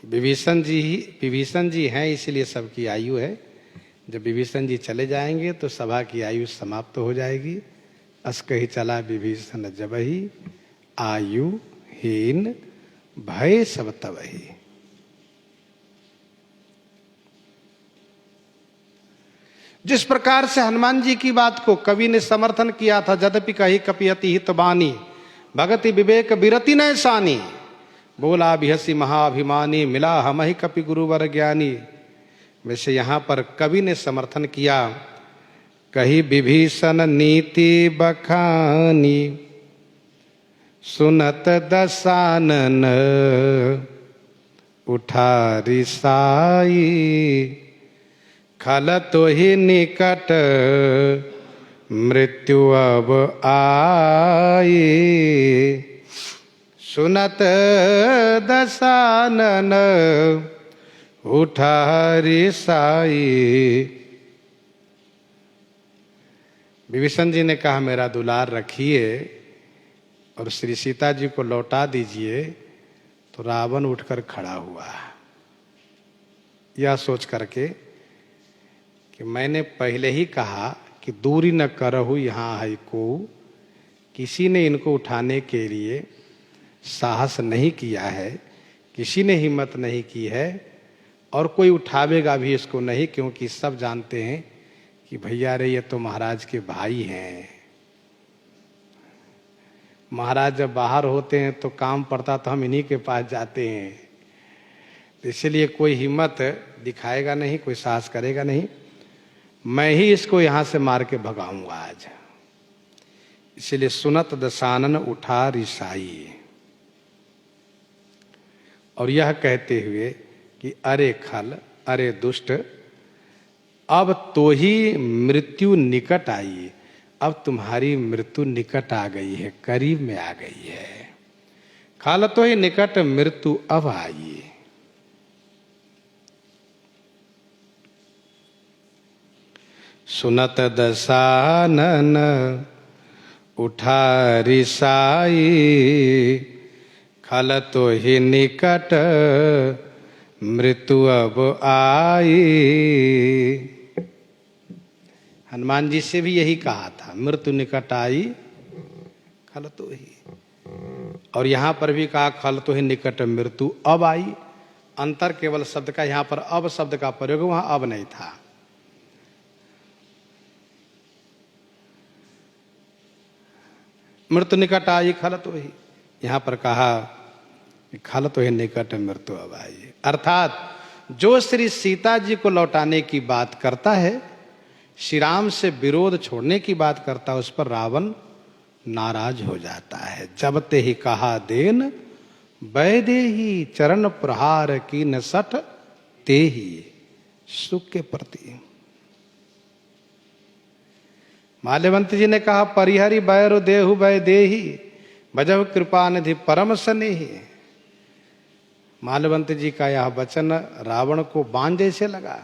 विभीषण जी हैं, इसलिए सबकी आयु है। जब विभीषण जी चले जाएंगे तो सभा की आयु समाप्त हो जाएगी। अस कही चला विभीषण जबहि, आयु हीन भय सब तबहि। जिस प्रकार से हनुमान जी की बात को कवि ने समर्थन किया था, यद्यपि कही कपियति हित बानी, भगति विवेक बिरति न सानी, बोला बिहसी महाअभिमानी, मिला हमहि कपि गुरुवर ज्ञानी। वैसे यहां पर कवि ने समर्थन किया, कही विभीषण नीति बखानी, सुनत दसानन उठा रिसाई, खल तो ही निकट मृत्यु अब आई, सुनत दसानन उठा रिसाई। विभीषण जी ने कहा मेरा दुलार रखिए और श्री सीता जी को लौटा दीजिए। तो रावण उठकर खड़ा हुआ, यह सोच करके कि मैंने पहले ही कहा कि दूरी न करहु यहाँ है को। किसी ने इनको उठाने के लिए साहस नहीं किया है, किसी ने हिम्मत नहीं की है, और कोई उठावेगा भी इसको नहीं, क्योंकि सब जानते हैं कि भैया रे ये तो महाराज के भाई हैं। महाराज जब बाहर होते हैं तो काम पड़ता तो हम इन्हीं के पास जाते हैं, तो इसलिए कोई हिम्मत दिखाएगा नहीं, कोई साहस करेगा नहीं। मैं ही इसको यहां से मार के भगाऊंगा आज। इसलिए सुनत दसानन उठा रिसाई, और यह कहते हुए कि अरे खल, अरे दुष्ट, अब तो ही मृत्यु निकट आई। अब तुम्हारी मृत्यु निकट आ गई है, करीब में आ गई है। खल तो ही निकट मृत्यु अब आई। सुनत दसानन उठा रिसाई, खल तो ही निकट मृत्यु अब आई। हनुमान जी से भी यही कहा था, मृत्यु निकट आई खल तो ही, और यहां पर भी कहा खल तो ही निकट मृत्यु अब आई। अंतर केवल शब्द का, यहां पर अब शब्द का प्रयोग, वहां अब नहीं था। मृत्यु निकट आई खल तो ही, यहां पर कहा खल तो ही निकट मृत्यु अब आई। अर्थात जो श्री सीता जी को लौटाने की बात करता है, श्री राम से विरोध छोड़ने की बात करता है, उस पर रावण नाराज हो जाता है। जब ते ही कहा देन वैदेही, चरण प्रहार की न सठ ते ही सुख के प्रति। माल्यवंत जी ने कहा परिहरि बैरु देहु वैदेही, भजव कृपा निधि परम स्नेही। माल्यवंत जी का यह वचन रावण को बाण जैसे लगा।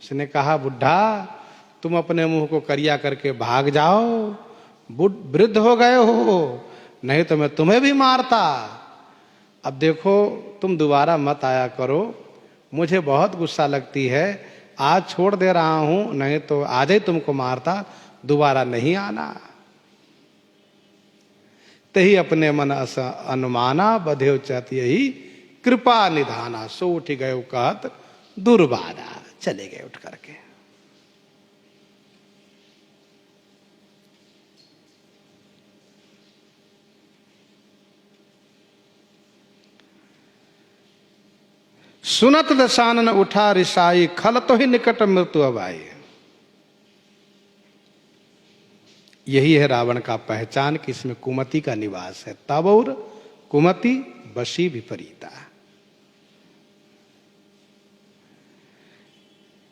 उसने कहा बुढ़ा, तुम अपने मुंह को करिया करके भाग जाओ, वृद्ध हो गए हो, नहीं तो मैं तुम्हें भी मारता। अब देखो तुम दोबारा मत आया करो, मुझे बहुत गुस्सा लगती है, आज छोड़ दे रहा हूं, नहीं तो आज ही तुमको मारता, दोबारा नहीं आना। तही अपने मन अनुमाना, बधेव चत यही कृपा निधाना। सो उठ गए कहत दुर्बाधा, चले गए उठ करके। सुनत दशानन उठा रिसाई, खल तो ही निकट मृत्यु अब आई। यही है रावण का पहचान कि इसमें कुमति का निवास है। तब और कुमति बशी विपरीता।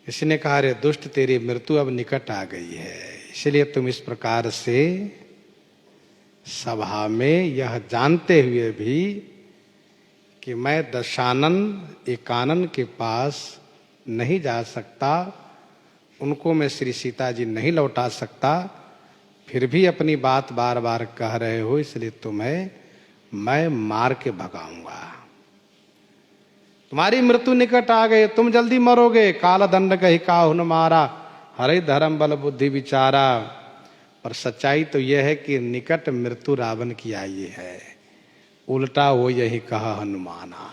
इसने कहा रे दुष्ट, तेरी मृत्यु अब निकट आ गई है, इसलिए तुम इस प्रकार से सभा में यह जानते हुए भी कि मैं दशानन एकानन के पास नहीं जा सकता, उनको मैं श्री सीता जी नहीं लौटा सकता, फिर भी अपनी बात बार बार कह रहे हो, इसलिए तुम्हें मैं मार के भगाऊंगा। तुम्हारी मृत्यु निकट आ गई, तुम जल्दी मरोगे। काल दंड कही काहु न मारा, हरे धर्म बल बुद्धि विचारा। पर सच्चाई तो यह है कि निकट मृत्यु रावण की आई है, उल्टा वो यही कहा हनुमाना।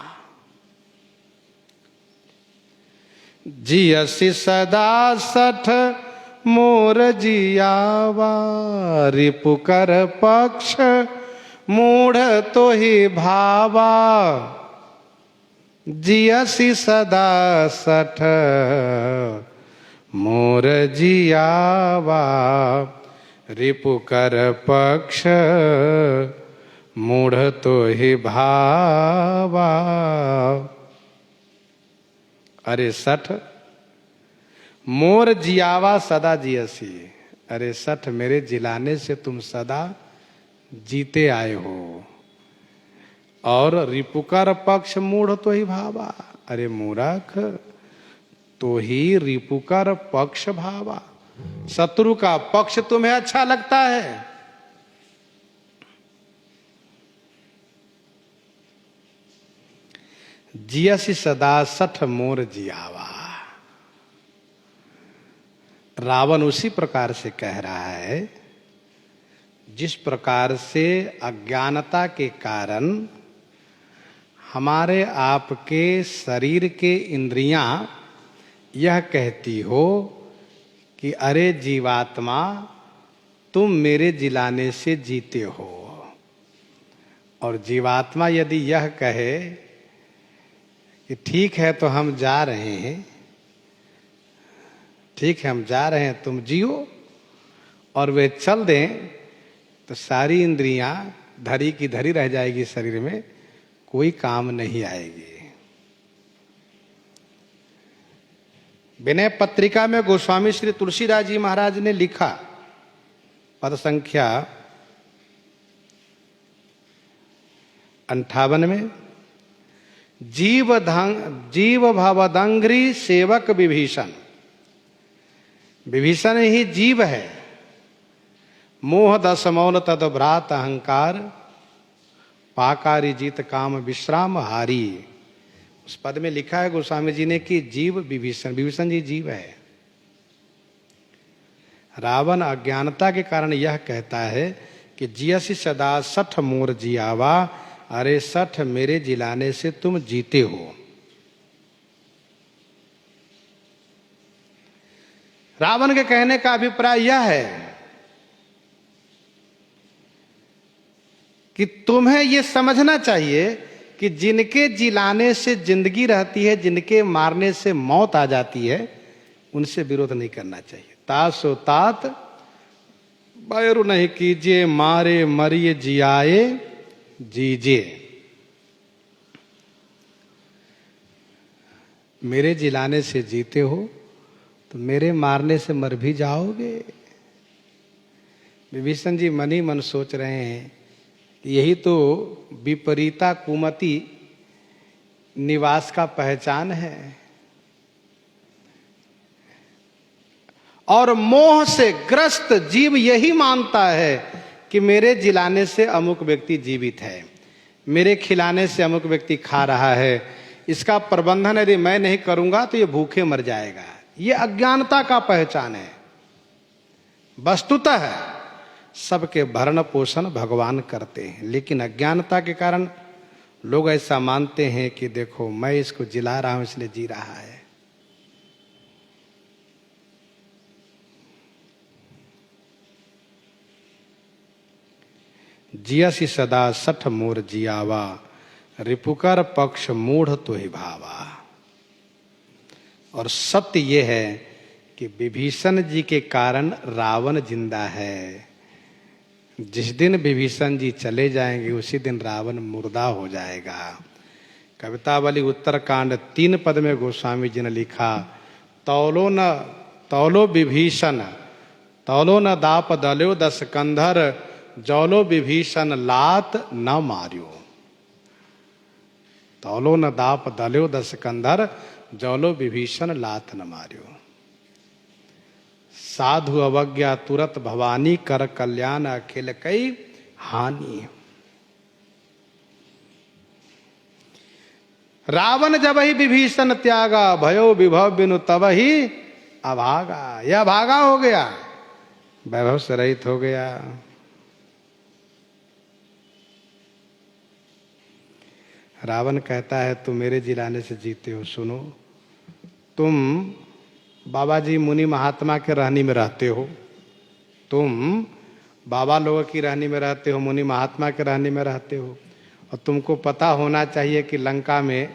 जियसि सदा सठ मोर जियावा, रिपुकर पक्ष मूढ़ तो ही भावा। जियसि सदा सठ मोर जियावा, रिपुकर पक्ष मूढ़ तो ही भावा। अरे सठ मोर जियावा सदा जियसी, अरे सठ मेरे जिलाने से तुम सदा जीते आए हो। और रिपुकर पक्ष मूढ़ तो ही भावा, अरे मूर्ख तो ही रिपुकर पक्ष भावा, शत्रु का पक्ष तुम्हें अच्छा लगता है। जियसि सदा सठ मोर जियावा। रावण उसी प्रकार से कह रहा है जिस प्रकार से अज्ञानता के कारण हमारे आपके शरीर के इंद्रियां यह कहती हो कि अरे जीवात्मा, तुम मेरे जिलाने से जीते हो। और जीवात्मा यदि यह कहे कि ठीक है तो हम जा रहे हैं, ठीक है हम जा रहे हैं, तुम जियो, और वे चल दें, तो सारी इंद्रियां धरी की धरी रह जाएगी शरीर में, कोई काम नहीं आएगी। विनय पत्रिका में गोस्वामी श्री तुलसीदास जी महाराज ने लिखा, पद संख्या 58 में, जीव भवदंघ्री सेवक विभीषण। विभीषण ही जीव है। मोह दस मौन तद भ्रात अहंकार, पाकारी जीत काम विश्राम हारी। उस पद में लिखा है गोस्वामी जी ने कि जीव विभीषण, विभीषण जी जीव है। रावण अज्ञानता के कारण यह कहता है कि जियसि सदा सठ मोर जियावा, अरे सठ मेरे जिलाने से तुम जीते हो। रावण के कहने का अभिप्राय यह है कि तुम्हें यह समझना चाहिए कि जिनके जिलाने से जिंदगी रहती है, जिनके मारने से मौत आ जाती है, उनसे विरोध नहीं करना चाहिए। तासो तात बैरु नहीं कीजिए, मारे मरिए जियाए जीजे। मेरे जिलाने से जीते हो तो मेरे मारने से मर भी जाओगे। विभीषण जी मन ही मन सोच रहे हैं कि यही तो विपरीता कुमति निवास का पहचान है। और मोह से ग्रस्त जीव यही मानता है कि मेरे जिलाने से अमुक व्यक्ति जीवित है, मेरे खिलाने से अमुक व्यक्ति खा रहा है, इसका प्रबंधन यदि मैं नहीं करूंगा तो ये भूखे मर जाएगा। ये अज्ञानता का पहचान है। वस्तुतः सबके भरण पोषण भगवान करते हैं, लेकिन अज्ञानता के कारण लोग ऐसा मानते हैं कि देखो मैं इसको जिला रहा हूं इसलिए जी रहा है। जियसी सदा सठ मोर जियावा, रिपुकर पक्ष मूढ़ तो ही भावा। और सत्य यह है कि विभीषण जी के कारण रावण जिंदा है। जिस दिन विभीषण जी चले जाएंगे उसी दिन रावण मुर्दा हो जाएगा। कवितावली उत्तरकांड 3 पद में गोस्वामी जी ने लिखा, तौलो विभीषण, तौलो न दाप दल्यो 10 कंधर, जौलो विभीषण लात न मार्यो। तौलो न दाप दल्यो 10 कंधर, जौलो विभीषण लात न मार्यो। साधु अवज्ञा तुरत भवानी, कर कल्याण अखिल कई हानि। रावण जब ही विभीषण त्यागा, भयो विभव बिनु तब ही अभागा। यह भागा हो गया, वैभव से रहित हो गया। रावण कहता है तुम मेरे जिलाने से जीते हो। सुनो, तुम बाबा जी मुनि महात्मा के रहनी में रहते हो, तुम बाबा लोगों की रहनी में रहते हो, मुनि महात्मा के रहनी में रहते हो, और तुमको पता होना चाहिए कि लंका में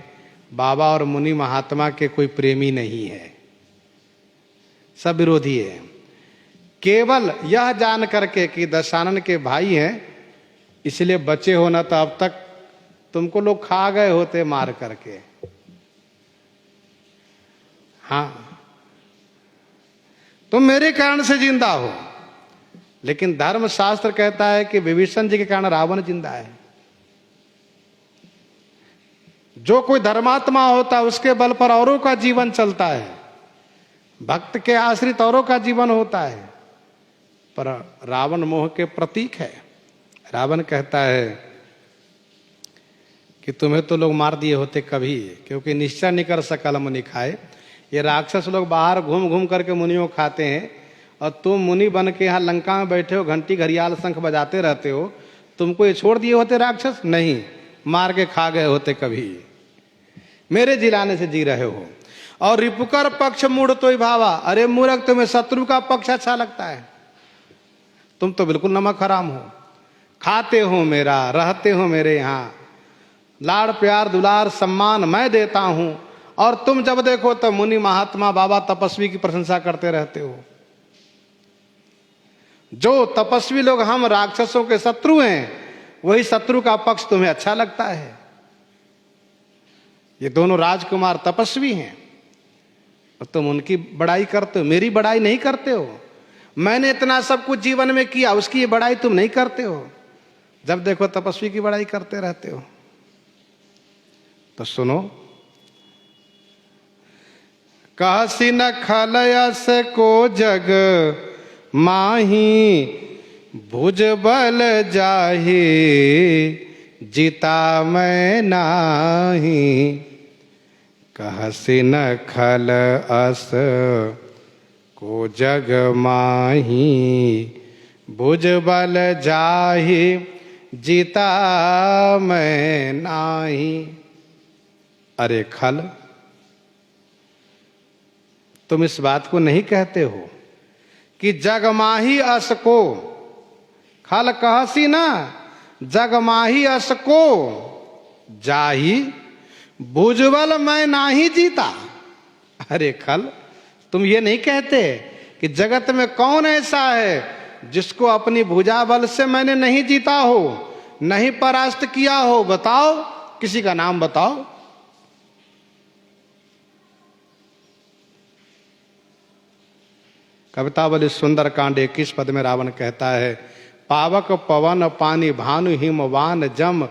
बाबा और मुनि महात्मा के कोई प्रेमी नहीं है, सब विरोधी है। केवल यह जान करके कि दशानन के भाई हैं इसलिए बचे हो, ना तो अब तक तुमको लोग खा गए होते मार करके। हाँ, तुम मेरे कारण से जिंदा हो, लेकिन धर्मशास्त्र कहता है कि विभीषण जी के कारण रावण जिंदा है। जो कोई धर्मात्मा होता है उसके बल पर औरों का जीवन चलता है, भक्त के आश्रित औरों का जीवन होता है, पर रावण मोह के प्रतीक है। रावण कहता है कि तुम्हें तो लोग मार दिए होते कभी, क्योंकि निश्चय नहीं कर सकल मुनि खाए। ये राक्षस लोग बाहर घूम घूम करके मुनियों खाते हैं, और तुम मुनि बन के यहाँ लंका में बैठे हो, घंटी घड़ियाल शंख बजाते रहते हो। तुमको ये छोड़ दिए होते राक्षस? नहीं, मार के खा गए होते कभी। मेरे जिलाने से जी रहे हो। और रिपुकर पक्ष मूढ़ तो ही भावा। अरे मूर्ख, तुम्हें शत्रु का पक्ष अच्छा लगता है? तुम तो बिल्कुल नमक हराम हो। खाते हो मेरा, रहते हो मेरे यहाँ, लाड़ प्यार दुलार सम्मान मैं देता हूं, और तुम जब देखो तो मुनि महात्मा बाबा तपस्वी की प्रशंसा करते रहते हो। जो तपस्वी लोग हम राक्षसों के शत्रु हैं, वही शत्रु का पक्ष तुम्हें अच्छा लगता है। ये दोनों राजकुमार तपस्वी हैं और तुम उनकी बड़ाई करते हो, मेरी बड़ाई नहीं करते हो। मैंने इतना सब कुछ जीवन में किया, उसकी ये बड़ाई तुम नहीं करते हो। जब देखो तपस्वी की बड़ाई करते रहते हो। तो सुनो, कहसी न खलयस को जग माही, भुज बल जाहि जिता मैं नाही। कहसी न खल अस को जग माही, भुज बल जाहि जिता मैं नाही। अरे खल, तुम इस बात को नहीं कहते हो कि जगमाही अस को, खल कहसी ना, जगमाही अस को जाही, भुजबल मैं नाही जीता। अरे खल, तुम ये नहीं कहते कि जगत में कौन ऐसा है जिसको अपनी भुजा बल से मैंने नहीं जीता हो, नहीं परास्त किया हो? बताओ, किसी का नाम बताओ। कवितावली सुंदरकांड 21 पद में रावण कहता है, पावक पवन पानी भानु हिमवान जम,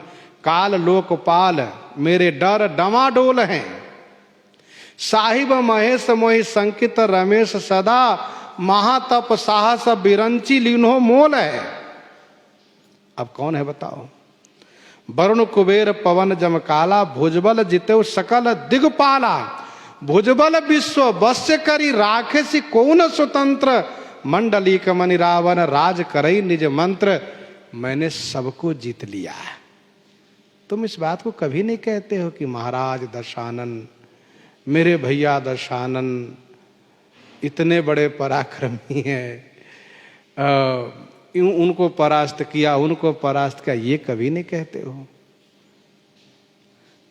काल लोकपाल मेरे डर डमाडोल हैं। साहिब महेश मोहि संकित रमेश सदा, महातप साहस बिरंची लीनो मोल है। अब कौन है बताओ? वरुण कुबेर पवन जमकाला, भुजबल जितेव सकल दिगपाला। भुजबल विश्व वश्य करी, राखे सी कौन स्वतंत्र। मंडली कमनि रावण राज करई निज मंत्र। मैंने सबको जीत लिया। तुम इस बात को कभी नहीं कहते हो कि महाराज दशानन, मेरे भैया दशानन इतने बड़े पराक्रमी हैं, उनको परास्त किया, उनको परास्त किया, ये कभी नहीं कहते हो।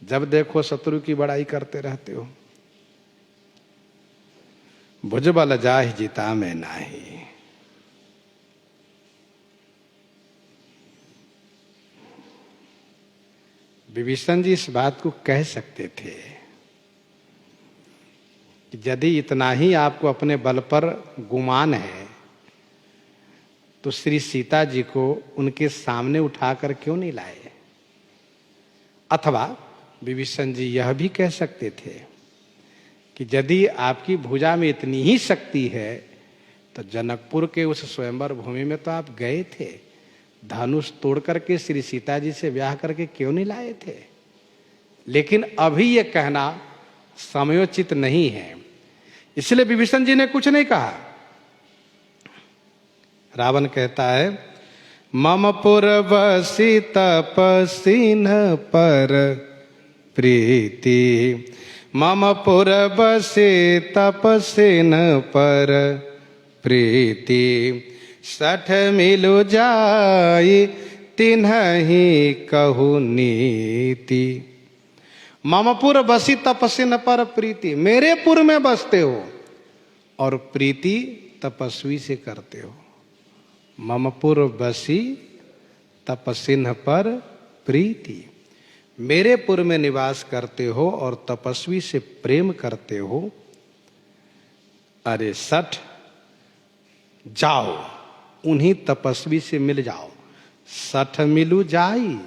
जब देखो शत्रु की बड़ाई करते रहते हो। भुजबल जाहि जीता मैं नाही। विभीषण जी इस बात को कह सकते थे कि यदि इतना ही आपको अपने बल पर गुमान है तो श्री सीता जी को उनके सामने उठाकर क्यों नहीं लाए? अथवा विभीषण जी यह भी कह सकते थे कि यदि आपकी भुजा में इतनी ही शक्ति है तो जनकपुर के उस स्वयंवर भूमि में तो आप गए थे, धनुष तोड़ करके श्री सीता जी से ब्याह करके क्यों नहीं लाए थे? लेकिन अभी ये कहना समयोचित नहीं है, इसलिए विभीषण जी ने कुछ नहीं कहा। रावण कहता है, मम पुरवसी तपसिन पर प्रीति। मम पुरवसी तपसिन पर प्रीति। 60 मिलु जाई तिन्हि कहु नीति। ममपुर बसी तपस्विन पर प्रीति, मेरे पुर में बसते हो और प्रीति तपस्वी से करते हो। ममपुर बसी तपस्विन पर प्रीति, मेरे पुर में निवास करते हो और तपस्वी से प्रेम करते हो। अरे 60 जाओ, उन्हीं तपस्वी से मिल जाओ। 60 मिलु जाई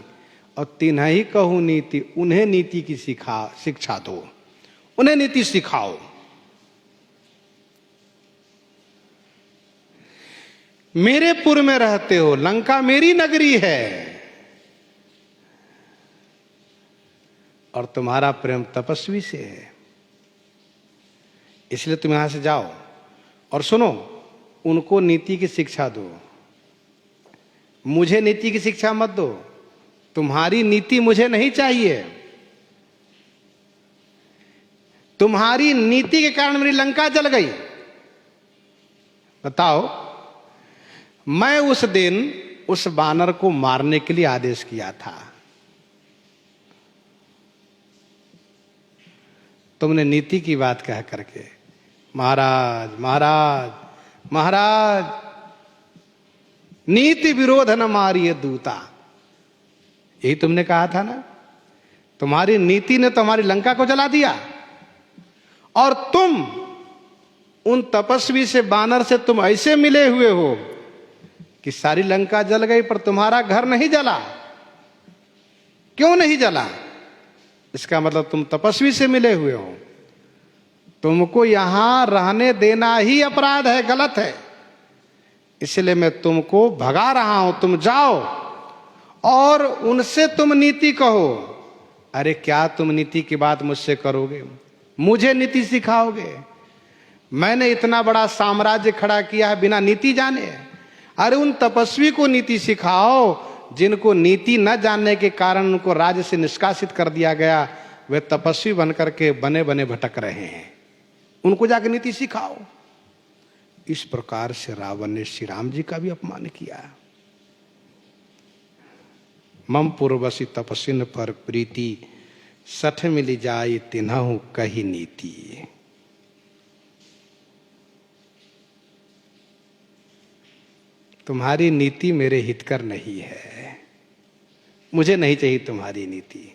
और तिन्हि कहूं नीति, उन्हें नीति की शिक्षा दो, उन्हें नीति सिखाओ। मेरे पुर में रहते हो, लंका मेरी नगरी है और तुम्हारा प्रेम तपस्वी से है, इसलिए तुम यहां से जाओ और सुनो, उनको नीति की शिक्षा दो, मुझे नीति की शिक्षा मत दो। तुम्हारी नीति मुझे नहीं चाहिए। तुम्हारी नीति के कारण मेरी लंका जल गई। बताओ, मैं उस दिन उस बानर को मारने के लिए आदेश किया था, तुमने नीति की बात कह करके महाराज महाराज महाराज नीति विरोध न मारिए दूता, यही तुमने कहा था ना। तुम्हारी नीति ने तुम्हारी लंका को जला दिया और तुम उन तपस्वी से, बानर से तुम ऐसे मिले हुए हो कि सारी लंका जल गई पर तुम्हारा घर नहीं जला। क्यों नहीं जला? इसका मतलब तुम तपस्वी से मिले हुए हो। तुमको यहां रहने देना ही अपराध है, गलत है, इसलिए मैं तुमको भगा रहा हूं। तुम जाओ और उनसे तुम नीति कहो। अरे क्या तुम नीति की बात मुझसे करोगे? मुझे नीति सिखाओगे? मैंने इतना बड़ा साम्राज्य खड़ा किया है बिना नीति जाने। अरे उन तपस्वी को नीति सिखाओ जिनको नीति न जानने के कारण उनको राज्य से निष्कासित कर दिया गया। वे तपस्वी बनकर के बने बने भटक रहे हैं, उनको जाकर नीति सिखाओ। इस प्रकार से रावण ने श्री राम जी का भी अपमान किया। मम पूर्वसी तपस्विन पर प्रीति, 60 मिली जाई तिन्हु कही नीति। तुम्हारी नीति मेरे हितकर नहीं है, मुझे नहीं चाहिए तुम्हारी नीति।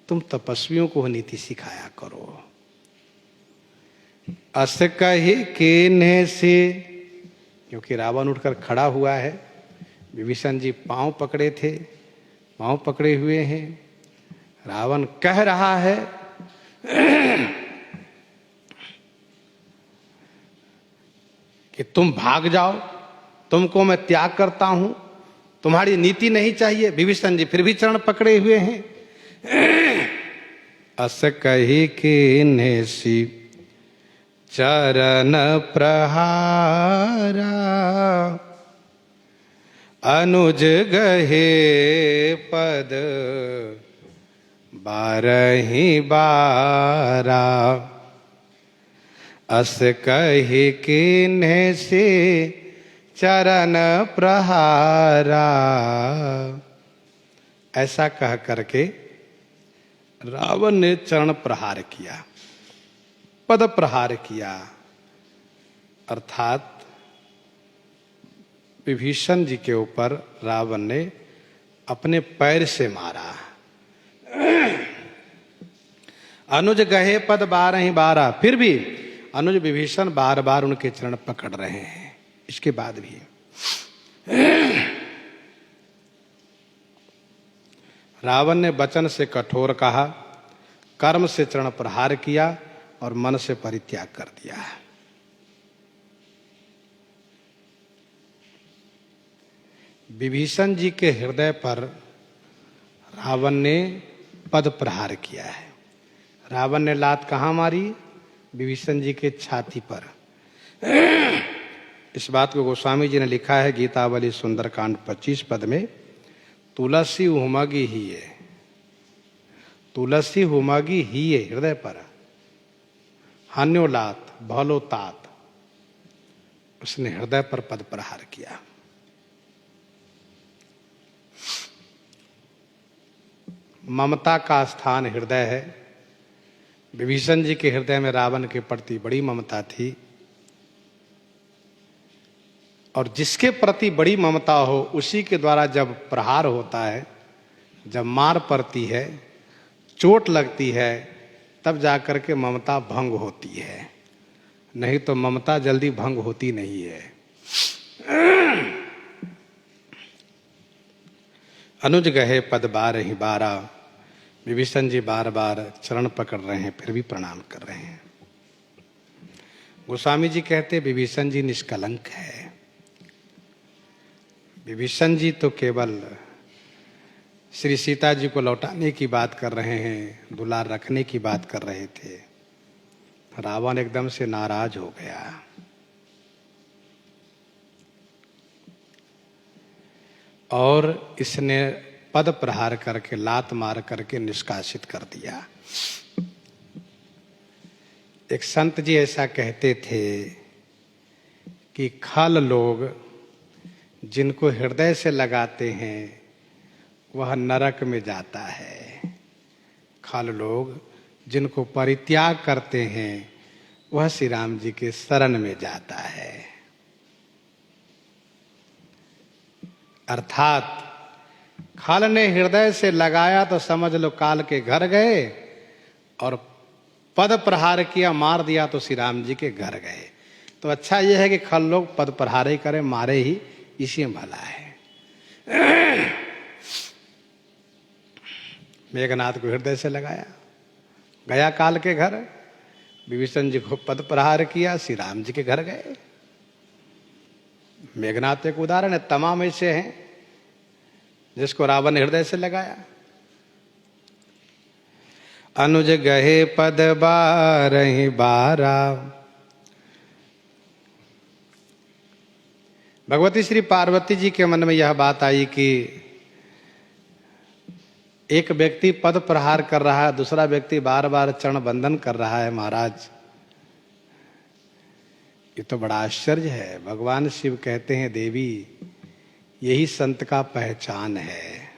तुम तपस्वियों को नीति सिखाया करो। अस कहे केने से, क्योंकि रावण उठकर खड़ा हुआ है, विभीषण जी पांव पकड़े थे, पांव पकड़े हुए हैं। रावण कह रहा है कि तुम भाग जाओ, तुमको मैं त्याग करता हूं, तुम्हारी नीति नहीं चाहिए। विभीषण जी फिर भी चरण पकड़े हुए हैं। अस कही कि सी चरण प्रहारा, अनुज गहे पद बारहि बारा। अस कही किन्हीं से चरण प्रहारा। ऐसा कह करके रावण ने चरण प्रहार किया, पद प्रहार किया, अर्थात विभीषण जी के ऊपर रावण ने अपने पैर से मारा। अनुज गहे पद बारहि बारा, फिर भी अनुज विभीषण बार बार उनके चरण पकड़ रहे हैं। इसके बाद भी रावण ने वचन से कठोर कहा, कर्म से चरण प्रहार किया और मन से परित्याग कर दिया। विभीषण जी के हृदय पर रावण ने पद प्रहार किया है। रावण ने लात कहाँ मारी? विभीषण जी के छाती पर। इस बात को गोस्वामी जी ने लिखा है गीतावली सुंदरकांड 25 पद में, तुलसी हुमगी ही है, तुलसी हुमगी ही है हृदय पर, हान्यो लात भलो तात। उसने हृदय पर पद प्रहार किया। ममता का स्थान हृदय है। विभीषण जी के हृदय में रावण के प्रति बड़ी ममता थी, और जिसके प्रति बड़ी ममता हो उसी के द्वारा जब प्रहार होता है, जब मार पड़ती है, चोट लगती है, तब जाकर के ममता भंग होती है, नहीं तो ममता जल्दी भंग होती नहीं है। अनुज गहे पद बारहि बारा। विभीषण जी बार बार चरण पकड़ रहे हैं, फिर भी प्रणाम कर रहे हैं। गोस्वामी जी कहते विभीषण जी निष्कलंक है। विभीषण जी तो केवल श्री सीता जी को लौटाने की बात कर रहे हैं, दुलार रखने की बात कर रहे थे। रावण एकदम से नाराज हो गया। और इसने पद प्रहार करके, लात मार करके निष्कासित कर दिया। एक संत जी ऐसा कहते थे कि खल लोग जिनको हृदय से लगाते हैं वह नरक में जाता है, खल लोग जिनको परित्याग करते हैं वह श्री राम जी के शरण में जाता है। अर्थात खल ने हृदय से लगाया तो समझ लो काल के घर गए, और पद प्रहार किया, मार दिया तो श्री राम जी के घर गए। तो अच्छा यह है कि खल लोग पद प्रहार ही करें, मारे ही, इसी में भला है। मेघनाथ को हृदय से लगाया, गया काल के घर, विभीषण जी को पद प्रहार किया, श्री राम जी के घर गए। मेघनाथ एक उदाहरण है, तमाम ऐसे हैं जिसको रावण ने हृदय से लगाया। अनुज गहे पद बारहि बारा। भगवती श्री पार्वती जी के मन में यह बात आई कि एक व्यक्ति पद प्रहार कर रहा है, दूसरा व्यक्ति बार बार चरण बंधन कर रहा है। महाराज, ये तो बड़ा आश्चर्य है। भगवान शिव कहते हैं देवी यही संत का पहचान है,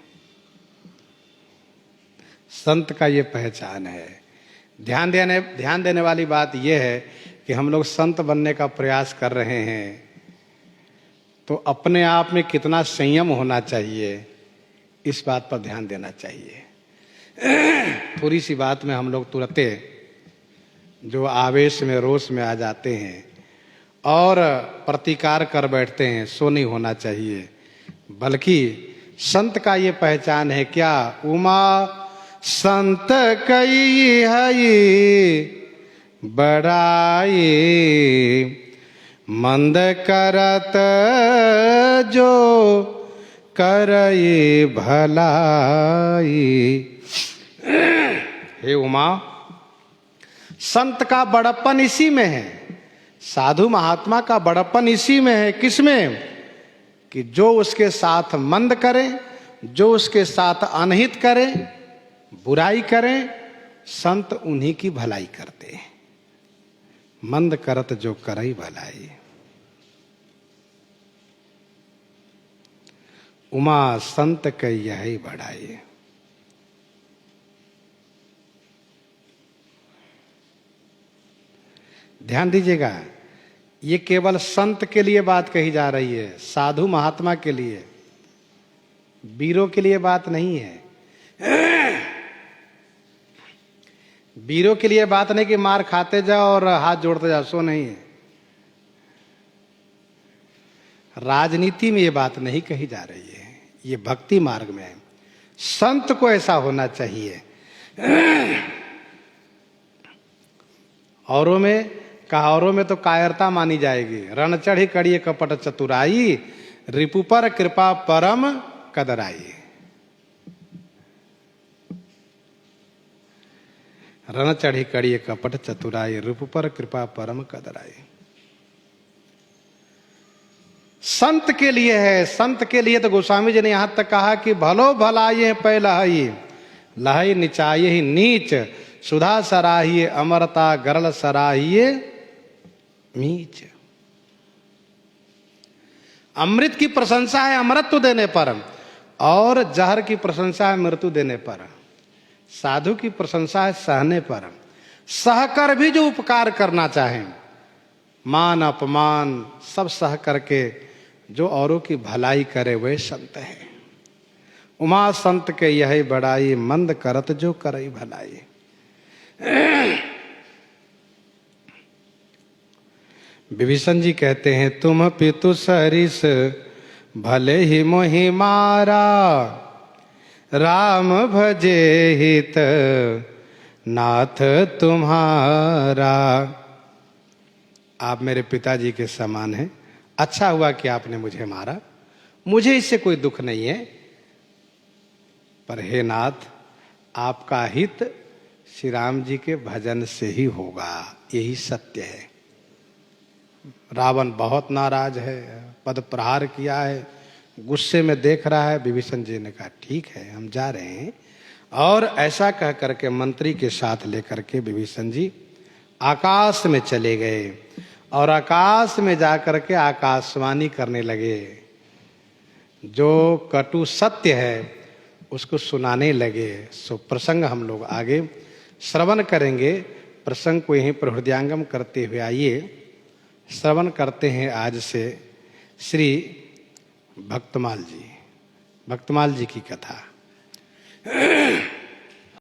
संत का ये पहचान है। ध्यान देने वाली बात यह है कि हम लोग संत बनने का प्रयास कर रहे हैं तो अपने आप में कितना संयम होना चाहिए, इस बात पर ध्यान देना चाहिए। थोड़ी सी बात में हम लोग तुरंत जो आवेश में, रोष में आ जाते हैं और प्रतिकार कर बैठते हैं, सो नहीं होना चाहिए। बल्कि संत का ये पहचान है क्या? उमा संत कई हई बड़ाई, मंद करत जो करई भलाई। हे उमा, संत का बड़प्पन इसी में है, साधु महात्मा का बड़प्पन इसी में है। किसमें? कि जो उसके साथ मंद करे, जो उसके साथ अनहित करे, बुराई करे, संत उन्हीं की भलाई करते हैं। मंद करत जो करई भलाई। उमा संत के यही बढ़ाई। ध्यान दीजिएगा, ये केवल संत के लिए बात कही जा रही है, साधु महात्मा के लिए, वीरों के लिए बात नहीं है। वीरों के लिए बात नहीं कि मार खाते जाओ और हाथ जोड़ते जाओ, सो नहीं है। राजनीति में ये बात नहीं कही जा रही है, ये भक्ति मार्ग में है। संत को ऐसा होना चाहिए। औरों में औरों में तो कायरता मानी जाएगी। रण चढ़ी कड़िए कपट चतुराई, रिपु पर कृपा परम कदराई। रण चढ़ी कड़िए कपट चतुराई, रिपु पर कृपा परम कदराई। संत के लिए है, संत के लिए। तो गोस्वामी जी ने यहां तक कहा कि भलो भलाये पै लहई, लहई निचाये ही नीच, सुधा सराहिए अमरता गरल सराहिए मीच। अमृत की प्रशंसा है अमृतत्व देने पर, और जहर की प्रशंसा है मृत्यु देने पर। साधु की प्रशंसा है सहने पर। सहकर भी जो उपकार करना चाहें, मान अपमान सब सह करके जो औरों की भलाई करे, वह संत है। उमा संत के यही बड़ाई, मंद करत जो करई भलाई। विभीषण जी कहते हैं, तुम पितु सरिस भले ही मोहि मारा, राम भजे हित नाथ तुम्हारा। आप मेरे पिताजी के समान हैं, अच्छा हुआ कि आपने मुझे मारा, मुझे इससे कोई दुख नहीं है, पर हे नाथ, आपका हित श्री राम जी के भजन से ही होगा, यही सत्य है। रावण बहुत नाराज है, पद प्रहार किया है, गुस्से में देख रहा है। विभीषण जी ने कहा ठीक है, हम जा रहे हैं। और ऐसा कह करके मंत्री के साथ लेकर के विभीषण जी आकाश में चले गए, और आकाश में जाकर के आकाशवाणी करने लगे। जो कटु सत्य है उसको सुनाने लगे। सो प्रसंग हम लोग आगे श्रवण करेंगे। प्रसंग को यहीं पर हृदयांगम करते हुए आइए श्रवण करते हैं आज से श्री भक्तमाल जी की कथा।